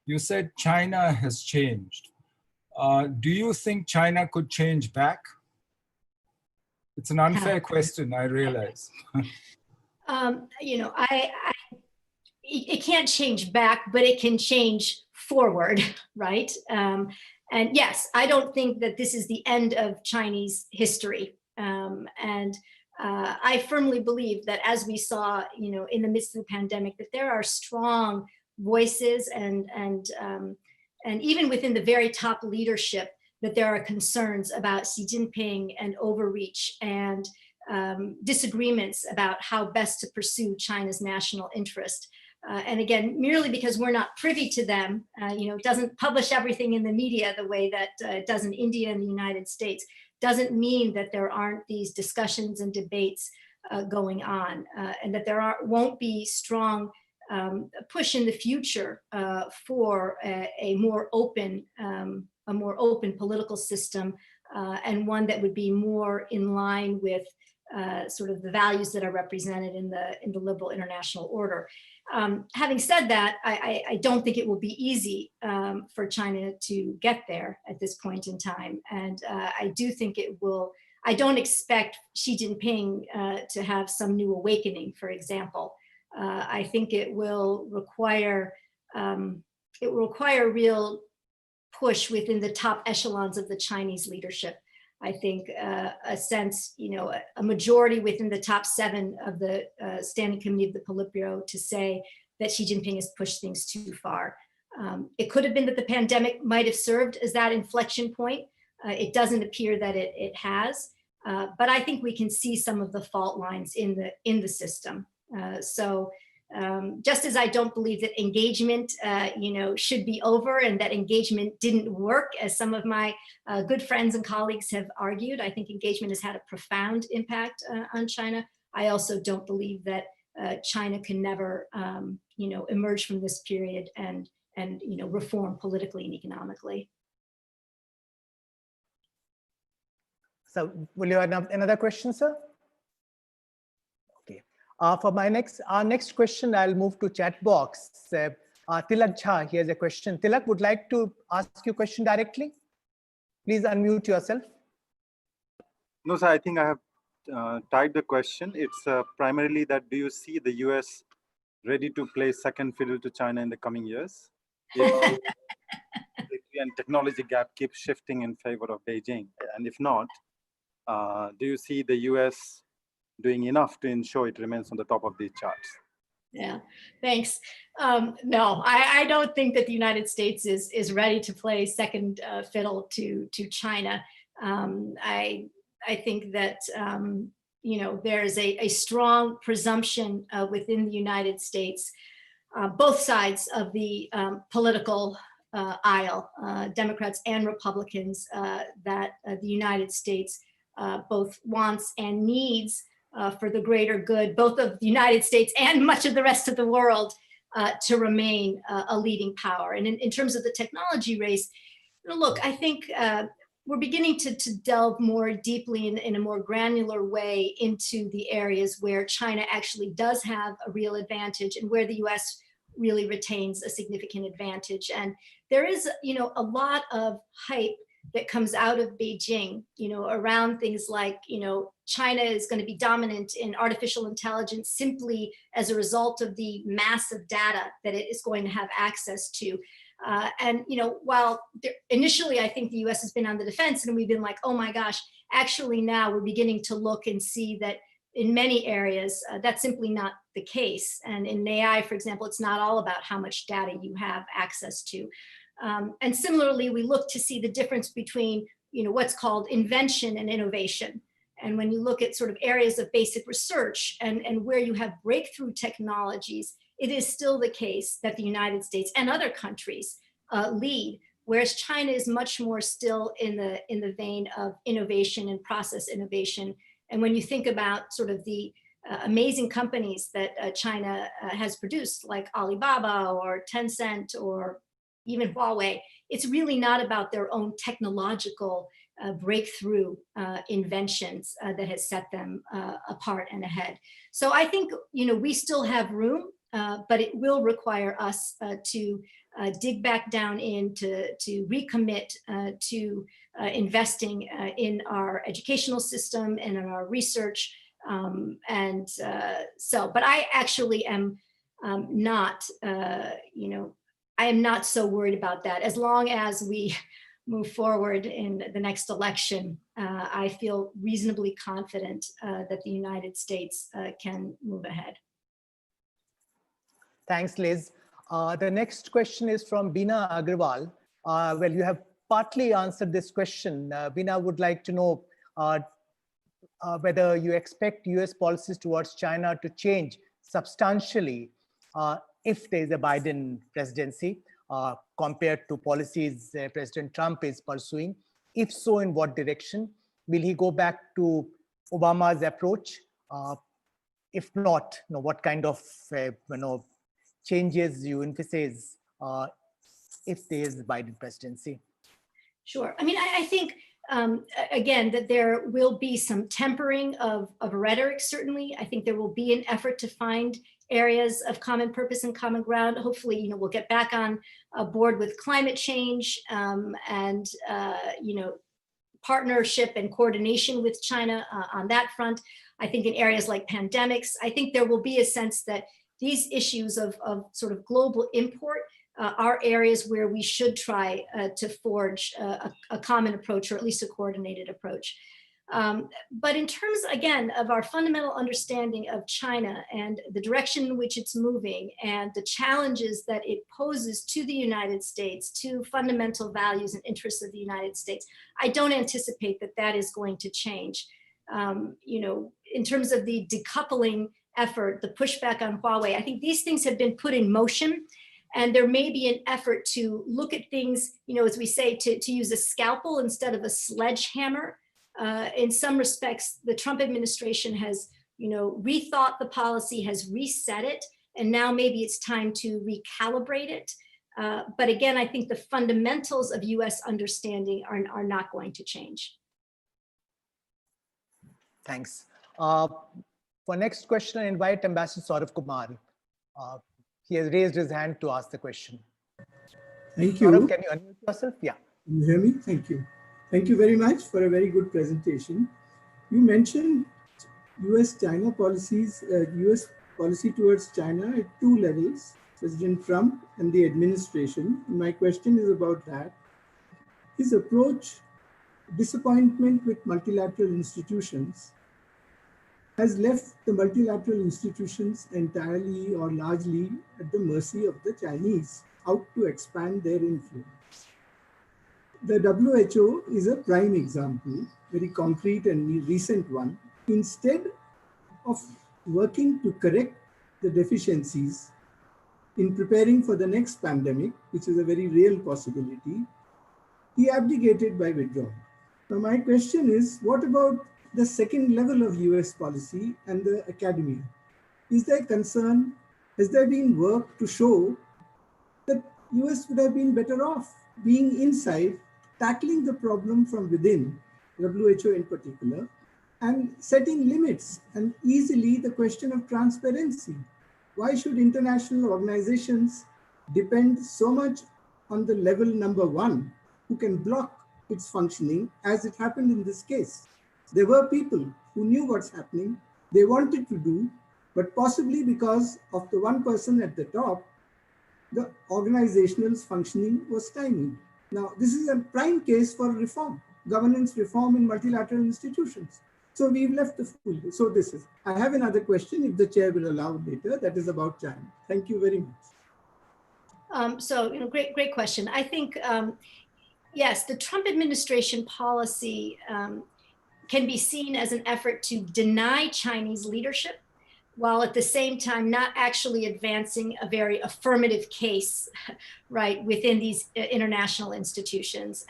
You said China has changed. Do you think China could change back? It's an unfair question, I realize. It can't change back, but it can change forward, right? And yes, I don't think that this is the end of Chinese history. And I firmly believe that, as we saw, in the midst of the pandemic, that there are strong voices and even within the very top leadership, that there are concerns about Xi Jinping and overreach and disagreements about how best to pursue China's national interest. And again, merely because we're not privy to them, doesn't publish everything in the media the way that it does in India and the United States, doesn't mean that there aren't these discussions and debates going on, and that there won't be strong push in the future for a more open political system, and one that would be more in line with sort of the values that are represented in the liberal international order. Having said that, I don't think it will be easy for China to get there at this point in time. And I do think it will, I don't expect Xi Jinping to have some new awakening, for example. I think it will require real push within the top echelons of the Chinese leadership. I think a sense, a majority within the top 7 of the Standing Committee of the Politburo to say that Xi Jinping has pushed things too far. It could have been that the pandemic might have served as that inflection point. It doesn't appear that it has, but I think we can see some of the fault lines in the system. Just as I don't believe that engagement, should be over and that engagement didn't work, as some of my good friends and colleagues have argued, I think engagement has had a profound impact on China. I also don't believe that China can never, emerge from this period and reform politically and economically. So will you have another question, sir? Okay. For our next question, I'll move to chat box. Tilak Jha, he has a question. Tilak would like to ask you a question directly. Please unmute yourself. No, sir, I think I have typed the question. It's primarily that, do you see the US ready to play second fiddle to China in the coming years? If and technology gap keeps shifting in favor of Beijing, and if not, do you see the US doing enough to ensure it remains on the top of these charts? Yeah, thanks. No, I don't think that the United States is ready to play second fiddle to China. I think that there's a strong presumption within the United States, both sides of the political aisle, Democrats and Republicans, that the United States both wants and needs for the greater good, both of the United States and much of the rest of the world, to remain a leading power. And in terms of the technology race, look, I think we're beginning to delve more deeply in a more granular way into the areas where China actually does have a real advantage and where the US really retains a significant advantage. And there is, a lot of hype that comes out of Beijing, around things like, China is going to be dominant in artificial intelligence simply as a result of the massive data that it is going to have access to. And while initially I think the US has been on the defense and we've been like, oh my gosh, actually now we're beginning to look and see that in many areas, that's simply not the case. And in AI, for example, it's not all about how much data you have access to. And similarly, we look to see the difference between, what's called invention and innovation. And when you look at sort of areas of basic research and where you have breakthrough technologies, it is still the case that the United States and other countries lead, whereas China is much more still in the vein of innovation and process innovation. And when you think about sort of the amazing companies that China has produced, like Alibaba or Tencent or even Huawei, it's really not about their own technological breakthrough inventions that has set them apart and ahead. So I think, we still have room, but it will require us to dig back down in, to recommit to investing in our educational system and in our research. But I actually am not, I am not so worried about that. As long as we move forward in the next election, I feel reasonably confident that the United States can move ahead. Thanks, Liz. The next question is from Bina Agrawal. Well, you have partly answered this question. Bina would like to know whether you expect US policies towards China to change substantially if there is a Biden presidency compared to policies President Trump is pursuing. If so, in what direction? Will he go back to Obama's approach? If not, what kind of changes you emphasize if there is Biden presidency? Sure. I mean, I think, again, that there will be some tempering of rhetoric, certainly. I think there will be an effort to find areas of common purpose and common ground. Hopefully, we'll get back on board with climate change and, partnership and coordination with China on that front. I think in areas like pandemics, I think there will be a sense that these issues of sort of global import are areas where we should try to forge a common approach, or at least a coordinated approach. But in terms, again, of our fundamental understanding of China and the direction in which it's moving and the challenges that it poses to the United States, to fundamental values and interests of the United States, I don't anticipate that that is going to change. In terms of the decoupling effort, the pushback on Huawei, I think these things have been put in motion. And there may be an effort to look at things, as we say, to use a scalpel instead of a sledgehammer. In some respects, the Trump administration has, rethought the policy, has reset it, and now maybe it's time to recalibrate it. But again, I think the fundamentals of US understanding are not going to change. Thanks. For next question, I invite Ambassador Saurav Kumar. He has raised his hand to ask the question. Thank you. Saurav, can you unmute yourself? Yeah. Can you hear me? Thank you. Thank you very much for a very good presentation. You mentioned US-China policies, US policy towards China at two levels, President Trump and the administration. My question is about that. His approach, disappointment with multilateral institutions, has left the multilateral institutions entirely or largely at the mercy of the Chinese, out to expand their influence. The WHO is a prime example, very concrete and recent one. Instead of working to correct the deficiencies in preparing for the next pandemic, which is a very real possibility, he abdicated by withdrawing. Now my question is, what about the second level of US policy and the academia? Is there concern? Has there been work to show that US would have been better off being inside, tackling the problem from within, WHO in particular, and setting limits, and easily the question of transparency. Why should international organizations depend so much on the level number one who can block its functioning, as it happened in this case? There were people who knew what's happening, they wanted to do, but possibly because of the one person at the top, the organizational functioning was stymied. Now, this is a prime case for reform, governance reform in multilateral institutions. So we've left the full. So this is, I have another question, if the chair will allow later, that is about China. Thank you very much. Great question. I think, yes, the Trump administration policy can be seen as an effort to deny Chinese leadership, while at the same time not actually advancing a very affirmative case, right, within these international institutions.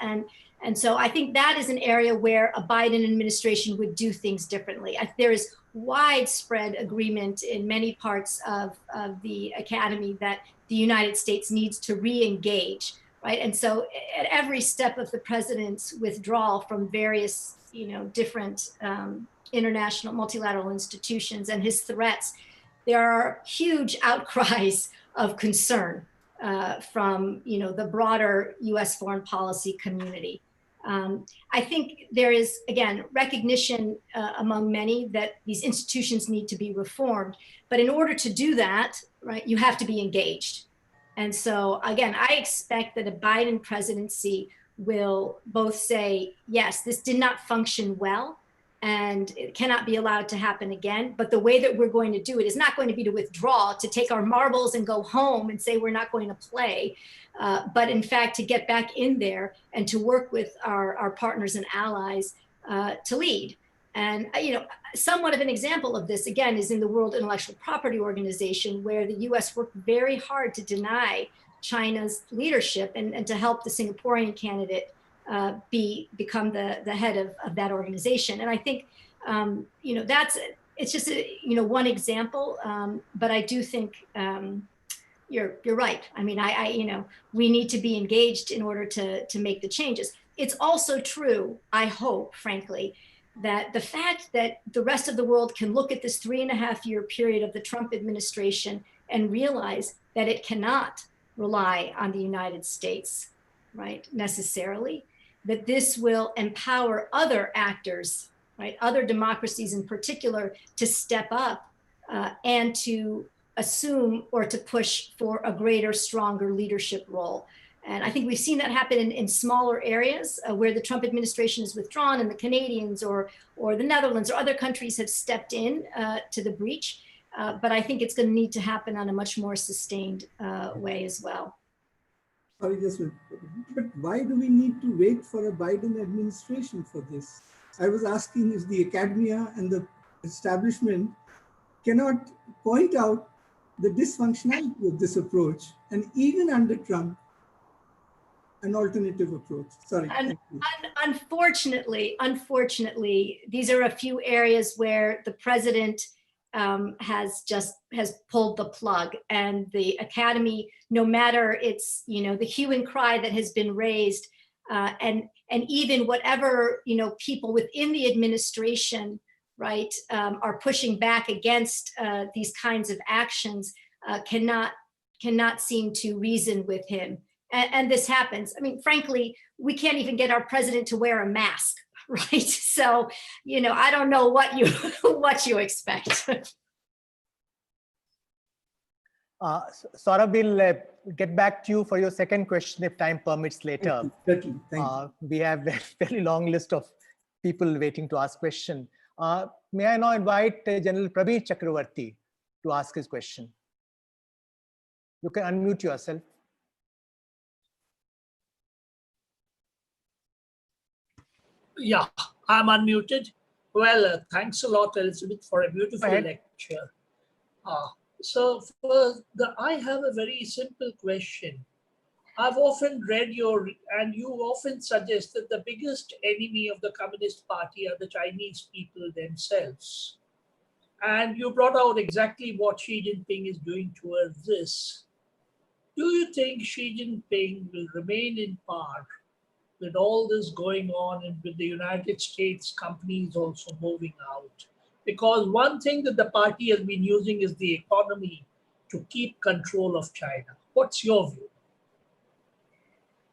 And so I think that is an area where a Biden administration would do things differently. There is widespread agreement in many parts of the academy that the United States needs to re-engage, right? And so at every step of the president's withdrawal from various, different international multilateral institutions and his threats, there are huge outcries of concern from, the broader US foreign policy community. I think there is, again, recognition among many that these institutions need to be reformed. But in order to do that, right, you have to be engaged. And so, again, I expect that a Biden presidency will both say, yes, this did not function well, and it cannot be allowed to happen again. But the way that we're going to do it is not going to be to withdraw, to take our marbles and go home and say we're not going to play, but in fact, to get back in there and to work with our partners and allies to lead. And, somewhat of an example of this, again, is in the World Intellectual Property Organization, where the US worked very hard to deny China's leadership and to help the Singaporean candidate become the head of that organization. And I think, it's just one example, but I do think you're right. I mean, we need to be engaged in order to make the changes. It's also true, I hope, frankly, that the fact that the rest of the world can look at this 3.5-year period of the Trump administration and realize that it cannot rely on the United States, right, necessarily, that this will empower other actors, right, other democracies in particular, to step up and to assume or to push for a greater, stronger leadership role. And I think we've seen that happen in smaller areas where the Trump administration is withdrawn, and the Canadians or the Netherlands or other countries have stepped in to the breach. But I think it's going to need to happen on a much more sustained way as well. Sorry, but why do we need to wait for a Biden administration for this? I was asking if the academia and the establishment cannot point out the dysfunctionality of this approach, and even under Trump, an alternative approach. Sorry. Unfortunately, these are a few areas where the president has pulled the plug, and the academy, no matter its, the hue and cry that has been raised, and even whatever, people within the administration, right, are pushing back against these kinds of actions, cannot seem to reason with him. And this happens. I mean, frankly, we can't even get our president to wear a mask, right? So, I don't know what you expect. Saurabh, we'll get back to you for your second question if time permits later. Thank you. We have a very long list of people waiting to ask question. May I now invite General Prabir Chakravarti to ask his question. You can unmute yourself. Yeah, I'm unmuted. Well, thanks a lot, Elizabeth, for a beautiful lecture. I have a very simple question. I've often read and you often suggest that the biggest enemy of the Communist Party are the Chinese people themselves. And you brought out exactly what Xi Jinping is doing towards this. Do you think Xi Jinping will remain in power with all this going on and with the United States companies also moving out? Because one thing that the party has been using is the economy to keep control of China. What's your view?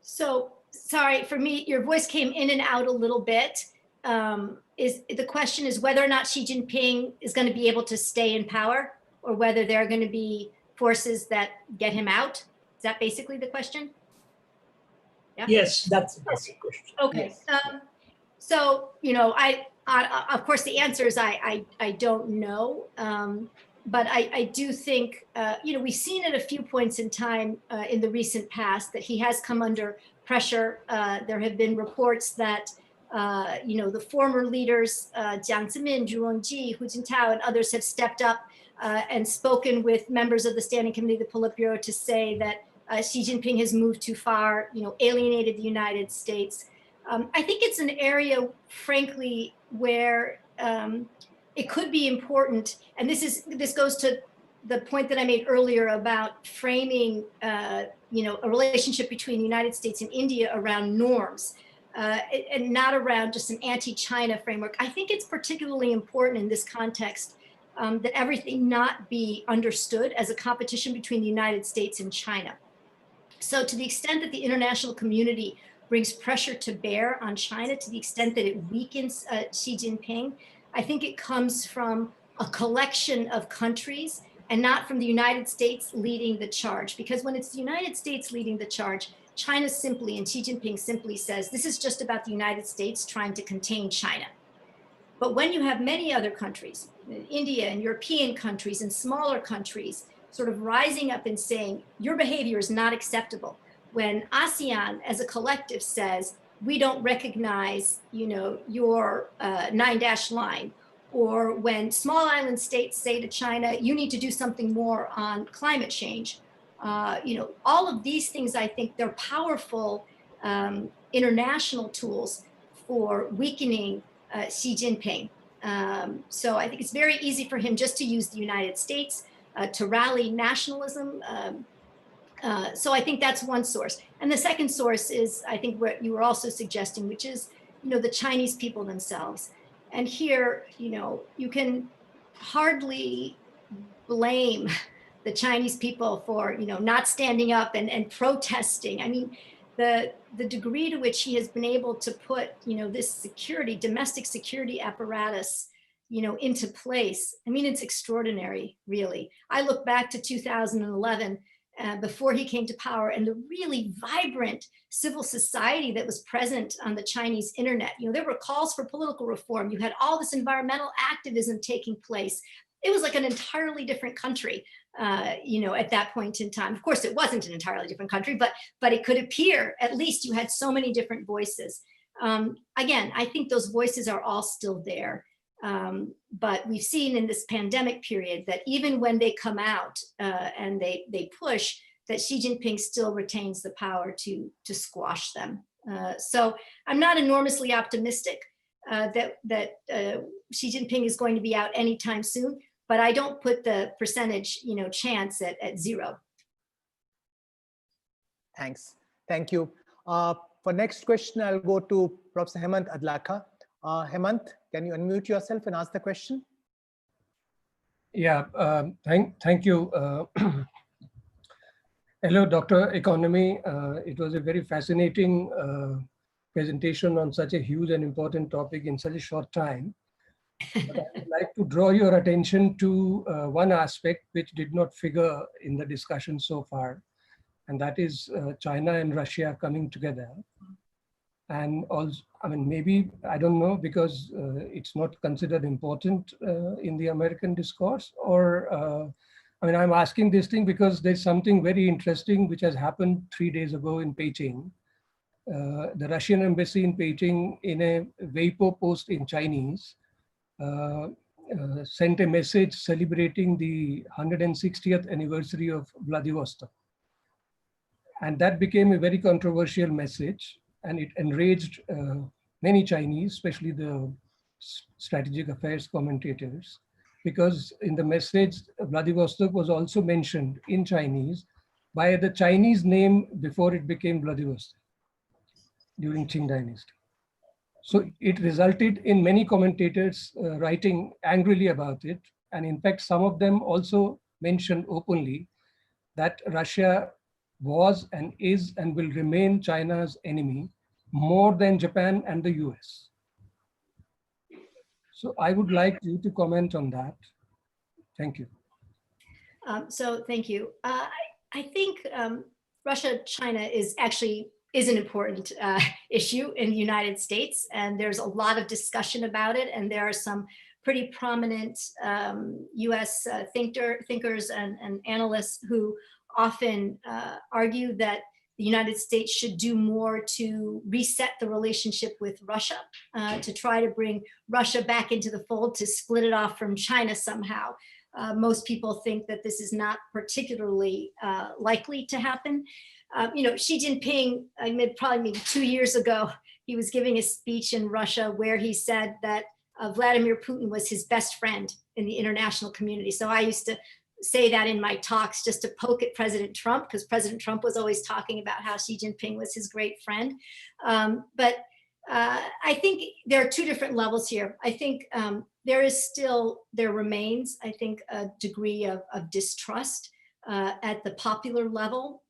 So, sorry, for me, your voice came in and out a little bit. The question is whether or not Xi Jinping is going to be able to stay in power, or whether there are going to be forces that get him out? Is that basically the question? Yeah? Yes, that's the basic question. Okay. Yes. So, of course, the answer is I don't know. But I do think, we've seen at a few points in time in the recent past that he has come under pressure. There have been reports that, the former leaders, Jiang Zemin, Zhu Rongji, Hu Jintao, and others have stepped up and spoken with members of the Standing Committee of the Politburo to say that Xi Jinping has moved too far, alienated the United States. I think it's an area, frankly, where it could be important, and this goes to the point that I made earlier about framing, a relationship between the United States and India around norms, and not around just an anti-China framework. I think it's particularly important in this context that everything not be understood as a competition between the United States and China. So to the extent that the international community brings pressure to bear on China, to the extent that it weakens Xi Jinping, I think it comes from a collection of countries and not from the United States leading the charge. Because when it's the United States leading the charge, China simply, and Xi Jinping simply says, this is just about the United States trying to contain China. But when you have many other countries, India and European countries and smaller countries, sort of rising up and saying, your behavior is not acceptable. When ASEAN as a collective says, we don't recognize, your 9-dash line, or when small island states say to China, you need to do something more on climate change. All of these things, I think they're powerful international tools for weakening Xi Jinping. So I think it's very easy for him just to use the United States to rally nationalism. So I think that's one source. And the second source is, I think, what you were also suggesting, which is, the Chinese people themselves. And here, you can hardly blame the Chinese people for, not standing up and protesting. I mean, the degree to which he has been able to put, this domestic security apparatus, into place. I mean, it's extraordinary, really. I look back to 2011, before he came to power, and the really vibrant civil society that was present on the Chinese internet. There were calls for political reform. You had all this environmental activism taking place. It was like an entirely different country, at that point in time. Of course, it wasn't an entirely different country, but it could appear, at least you had so many different voices. Again, I think those voices are all still there. But we've seen in this pandemic period that even when they come out and they push, that Xi Jinping still retains the power to squash them. So I'm not enormously optimistic that Xi Jinping is going to be out anytime soon, but I don't put the percentage, chance at 0. Thanks. Thank you. For next question, I'll go to Professor Hemant Adlakha. Hemant, can you unmute yourself and ask the question? Yeah, thank you. Hello, Dr. Economy. It was a very fascinating presentation on such a huge and important topic in such a short time. But I would like to draw your attention to one aspect which did not figure in the discussion so far, and that is China and Russia coming together. And also, I mean, maybe, I don't know, because it's not considered important in the American discourse, or, I mean, I'm asking this thing because there's something very interesting which has happened 3 days ago in Beijing. The Russian embassy in Beijing, in a Weibo post in Chinese, sent a message celebrating the 160th anniversary of Vladivostok. And that became a very controversial message, and it enraged many Chinese, especially the strategic affairs commentators, because in the message, Vladivostok was also mentioned in Chinese by the Chinese name before it became Vladivostok during Qing dynasty. So it resulted in many commentators writing angrily about it. And in fact, some of them also mentioned openly that Russia was and is and will remain China's enemy more than Japan and the US. So I would like you to comment on that. Thank you. So thank you. I think Russia-China is an important issue in the United States, and there's a lot of discussion about it, and there are some pretty prominent US thinkers and analysts who often argue that the United States should do more to reset the relationship with Russia, to try to bring Russia back into the fold, to split it off from China somehow. Most people think that this is not particularly likely to happen. Xi Jinping, probably maybe 2 years ago, he was giving a speech in Russia where he said that Vladimir Putin was his best friend in the international community. So I used to say that in my talks just to poke at President Trump, because President Trump was always talking about how Xi Jinping was his great friend. But I think there are two different levels here. I think there remains, I think, a degree of distrust at the popular level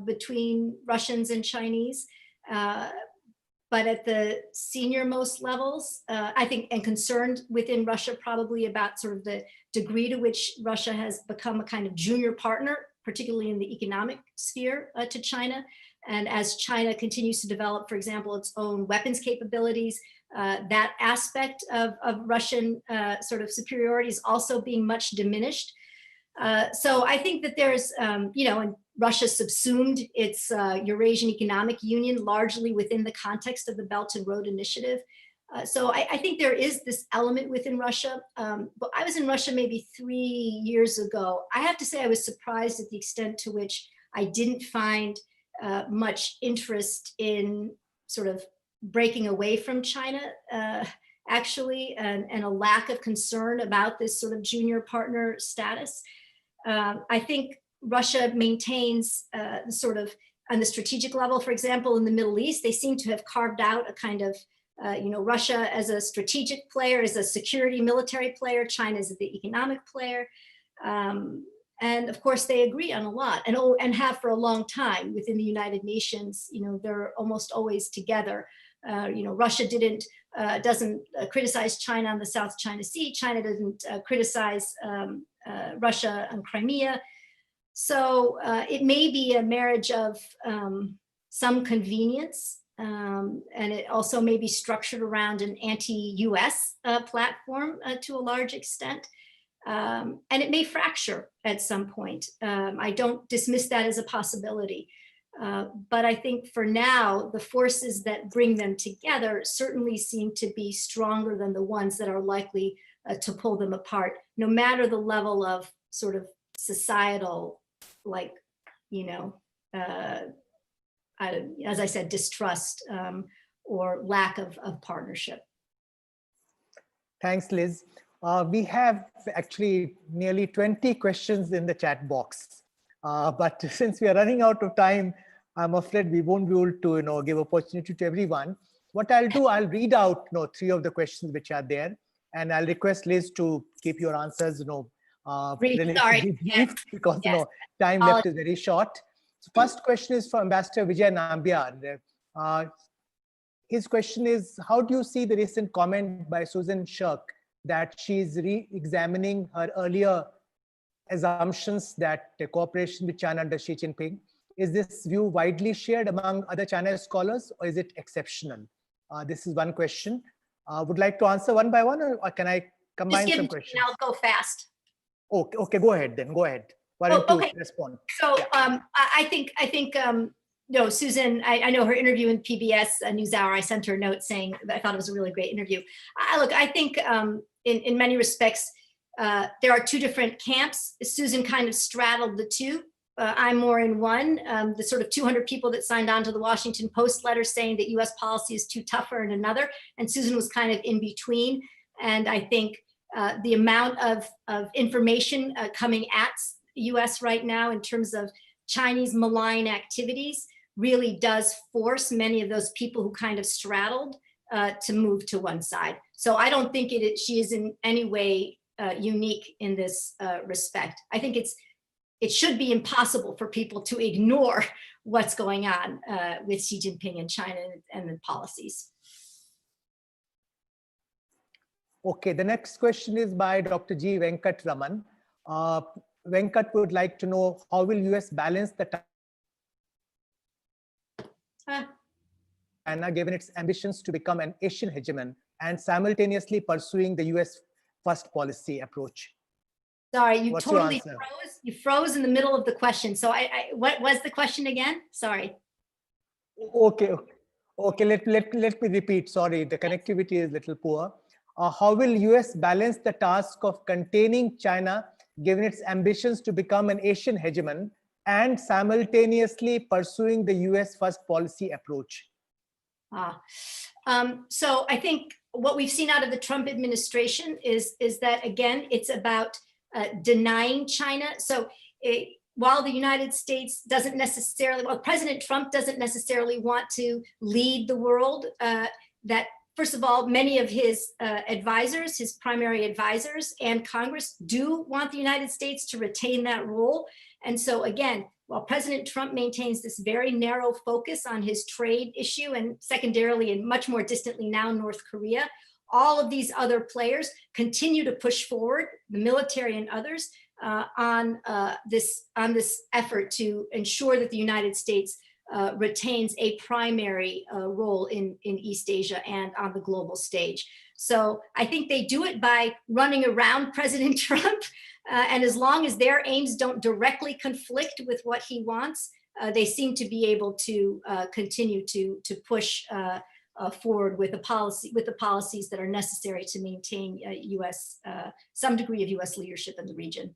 between Russians and Chinese. But at the senior most levels, I think, and concerned within Russia probably about sort of the degree to which Russia has become a kind of junior partner, particularly in the economic sphere to China. And as China continues to develop, for example, its own weapons capabilities, that aspect of Russian sort of superiority is also being much diminished. So I think that there's, and Russia subsumed its Eurasian Economic Union largely within the context of the Belt and Road Initiative. So I think there is this element within Russia. But I was in Russia maybe 3 years ago. I have to say I was surprised at the extent to which I didn't find much interest in sort of breaking away from China, actually, and a lack of concern about this sort of junior partner status. I think Russia maintains sort of on the strategic level, for example, in the Middle East, they seem to have carved out a kind of, Russia as a strategic player, as a security military player, China as the economic player. And of course, they agree on a lot and have for a long time within the United Nations. They're almost always together. Russia doesn't criticize China on the South China Sea. China doesn't criticize Russia on Crimea. So it may be a marriage of some convenience, and it also may be structured around an anti-US platform to a large extent. And it may fracture at some point. I don't dismiss that as a possibility. But I think for now, the forces that bring them together certainly seem to be stronger than the ones that are likely to pull them apart, no matter the level of sort of societal, like, you know, as I said, distrust or lack of partnership. Thanks, Liz. We have actually nearly 20 questions in the chat box. But since we are running out of time, I'm afraid we won't be able to, you know, give opportunity to everyone. What I'll do, I'll read out, you know, 3 of the questions which are there, and I'll request Liz to keep your answers, you know, relatively brief, because you know, time left is very short. So first question is from Ambassador Vijay Nambiar. His question is, how do you see the recent comment by Susan Shirk that she's re-examining her earlier assumptions that the cooperation with China under Xi Jinping? Is this view widely shared among other China scholars, or is it exceptional? This is one question. Would like to answer one by one, or can I combine some questions? I'll go fast. Okay, okay, go ahead then. Go ahead. Why don't you respond? So I think no, Susan, I know her interview in PBS NewsHour. I sent her a note saying that I thought it was a really great interview. Look, I think in many respects, there are 2 different camps. Susan kind of straddled the 2. I'm more in one, the sort of 200 people that signed on to the Washington Post letter saying that US policy is too tougher in another. And Susan was kind of in between. And I think the amount of information coming at US right now in terms of Chinese malign activities really does force many of those people who kind of straddled to move to one side. So I don't think she is in any way unique in this respect. I think it should be impossible for people to ignore what's going on with Xi Jinping and China and the policies. Okay, the next question is by Dr. G. Venkat Raman. Venkat would like to know, how will US balance the China given its ambitions to become an Asian hegemon and simultaneously pursuing the US first policy approach? Sorry, you totally froze. You froze in the middle of the question. So what was the question again? Sorry. Okay, okay. Let me repeat. Sorry, the connectivity is a little poor. How will US balance the task of containing China given its ambitions to become an Asian hegemon and simultaneously pursuing the US first policy approach? So I think what we've seen out of the Trump administration is that, again, it's about denying China. So while the United States doesn't necessarily, well, President Trump doesn't necessarily want to lead the world, that first of all, many of his advisors, his primary advisors and Congress do want the United States to retain that role. And so again, while President Trump maintains this very narrow focus on his trade issue and secondarily and much more distantly now North Korea, all of these other players continue to push forward, the military and others, on this effort to ensure that the United States retains a primary role in East Asia and on the global stage. So I think they do it by running around President Trump. And as long as their aims don't directly conflict with what he wants, they seem to be able to continue to push forward with the policies that are necessary to maintain some degree of US leadership in the region.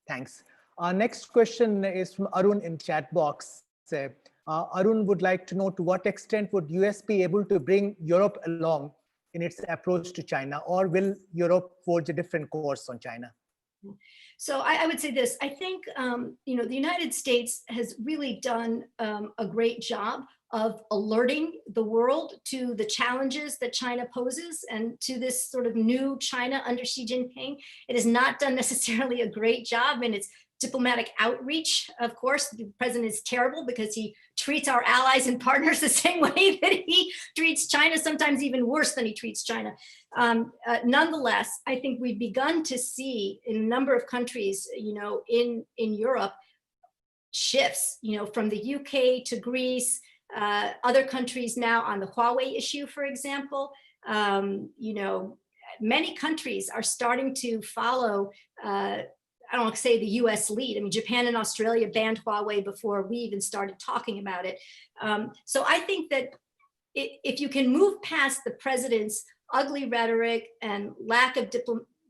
Thanks. Our next question is from Arun in chat box. Arun would like to know, to what extent would US be able to bring Europe along in its approach to China, or will Europe forge a different course on China? So I would say this. I think the United States has really done a great job of alerting the world to the challenges that China poses and to this sort of new China under Xi Jinping. It has not done necessarily a great job in its diplomatic outreach. Of course, the president is terrible because he treats our allies and partners the same way that he treats China, sometimes even worse than he treats China. Nonetheless, I think we've begun to see in a number of countries, in Europe, shifts, from the UK to Greece, other countries now on the Huawei issue, for example. Many countries are starting to follow I don't want to say the US lead. I mean, Japan and Australia banned Huawei before we even started talking about it. So I think that if you can move past the president's ugly rhetoric and lack of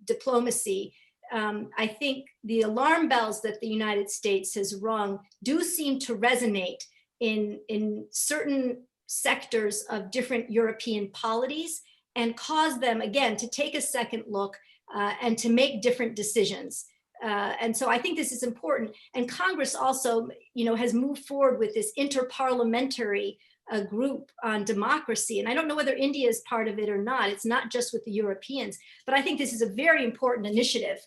diplomacy, I think the alarm bells that the United States has rung do seem to resonate in certain sectors of different European polities and cause them, again, to take a second look and to make different decisions. And so I think this is important. And Congress also, has moved forward with this interparliamentary group on democracy. And I don't know whether India is part of it or not. It's not just with the Europeans, but I think this is a very important initiative.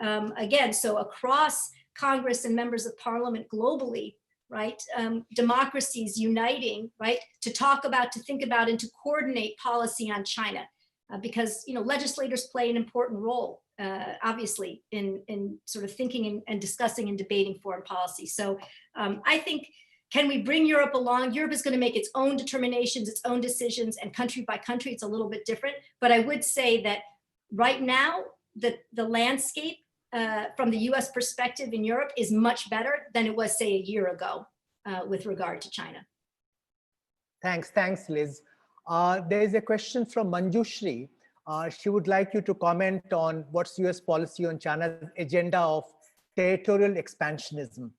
Again, so across Congress and members of parliament globally, right? Democracies uniting, right? To talk about, to think about, and to coordinate policy on China. Because, legislators play an important role, obviously, in sort of thinking and discussing and debating foreign policy. So I think, can we bring Europe along? Europe is going to make its own determinations, its own decisions, and country by country, it's a little bit different. But I would say that right now, the landscape from the US perspective in Europe is much better than it was, say, a year ago with regard to China. Thanks, Liz. There is a question from Manjushri. She would like you to comment on what's US policy on China's agenda of territorial expansionism.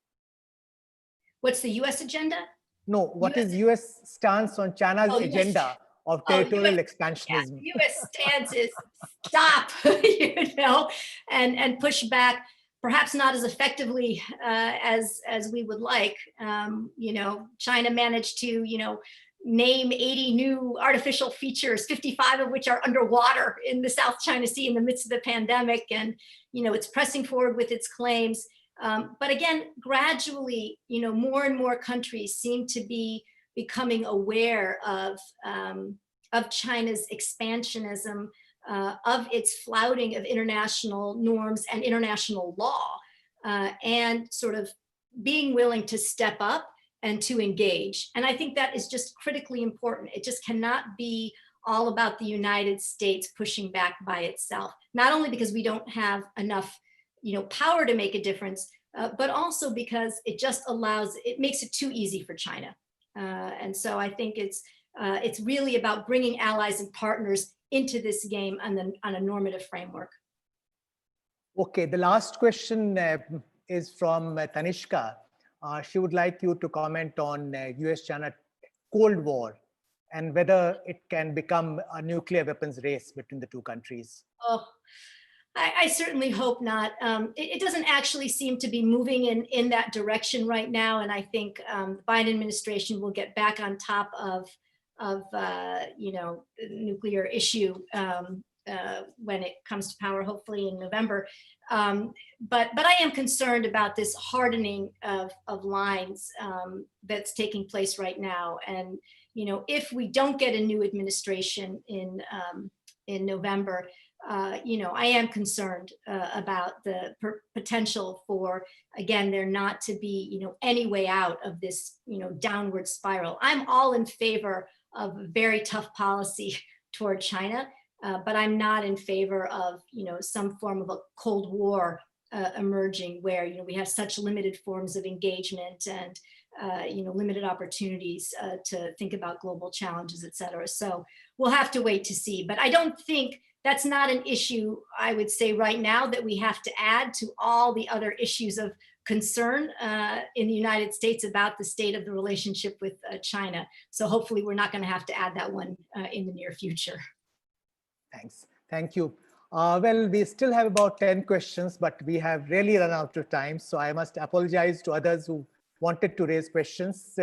What's the US agenda? No, what is US stance on China's agenda of territorial expansionism? Yeah, US stance is stop, and push back, perhaps not as effectively as we would like. China managed to, name 80 new artificial features, 55 of which are underwater in the South China Sea in the midst of the pandemic. And, it's pressing forward with its claims. But again, gradually, more and more countries seem to be becoming aware of China's expansionism, of its flouting of international norms and international law, and sort of being willing to step up and to engage. And I think that is just critically important. It just cannot be all about the United States pushing back by itself, not only because we don't have enough power to make a difference, but also because it just it makes it too easy for China. And so I think it's really about bringing allies and partners into this game on a normative framework. Okay, the last question is from Tanishka. She would like you to comment on US-China Cold War and whether it can become a nuclear weapons race between the two countries. Oh, I certainly hope not. It doesn't actually seem to be moving in that direction right now. And I think the Biden administration will get back on top of the nuclear issue when it comes to power, hopefully in November. But I am concerned about this hardening of lines that's taking place right now. And if we don't get a new administration in November, I am concerned about the potential for, again, there not to be, any way out of this, downward spiral. I'm all in favor of very tough policy toward China, but I'm not in favor of, some form of a Cold War emerging where, we have such limited forms of engagement and, limited opportunities to think about global challenges, et cetera. So we'll have to wait to see. But I don't think that's not an issue, I would say right now, that we have to add to all the other issues of concern in the United States about the state of the relationship with China. So hopefully we're not going to have to add that one in the near future. Thanks. Thank you. Well, we still have about 10 questions, but we have really run out of time. So I must apologize to others who wanted to raise questions.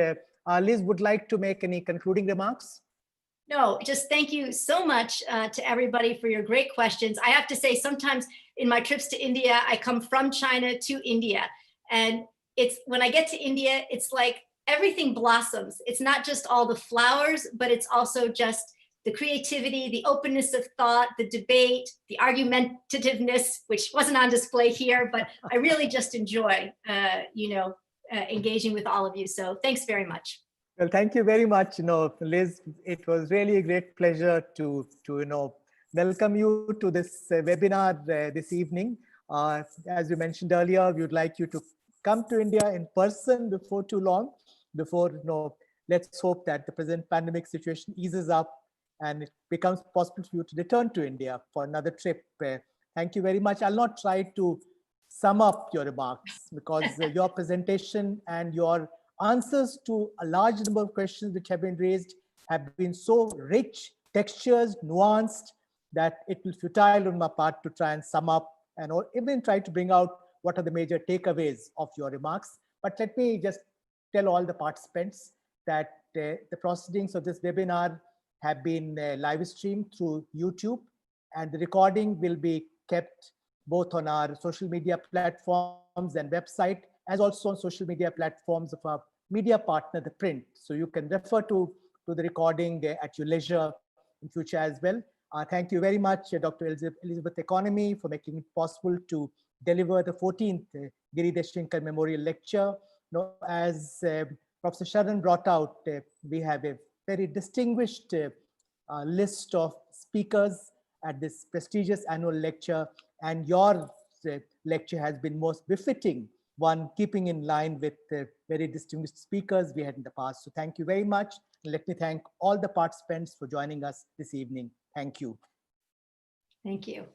Liz, would like to make any concluding remarks? No, just thank you so much to everybody for your great questions. I have to say, sometimes in my trips to India, I come from China to India. And when I get to India, it's like everything blossoms. It's not just all the flowers, but it's also just the creativity, the openness of thought, the debate, the argumentativeness, which wasn't on display here, but I really just enjoy, engaging with all of you. So thanks very much. Well, thank you very much, Liz. It was really a great pleasure to welcome you to this webinar this evening. As we mentioned earlier, we would like you to come to India in person before too long. Let's hope that the present pandemic situation eases up and it becomes possible for you to return to India for another trip. Thank you very much. I'll not try to sum up your remarks because your presentation and your answers to a large number of questions which have been raised have been so rich, textures, nuanced, that it will be futile on my part to try and sum up and or even try to bring out what are the major takeaways of your remarks. But let me just tell all the participants that the proceedings of this webinar have been live streamed through YouTube, and the recording will be kept both on our social media platforms and website, as also on social media platforms of our media partner, The Print. So you can refer to the recording at your leisure in future as well. Thank you very much, Dr. Elizabeth Economy, for making it possible to deliver the 14th Giri Deshingkar Memorial Lecture. As Professor Sharan brought out, we have a very distinguished list of speakers at this prestigious annual lecture, and your lecture has been most befitting one, keeping in line with the very distinguished speakers we had in the past. So thank you very much. Let me thank all the participants for joining us this evening. Thank you. Thank you.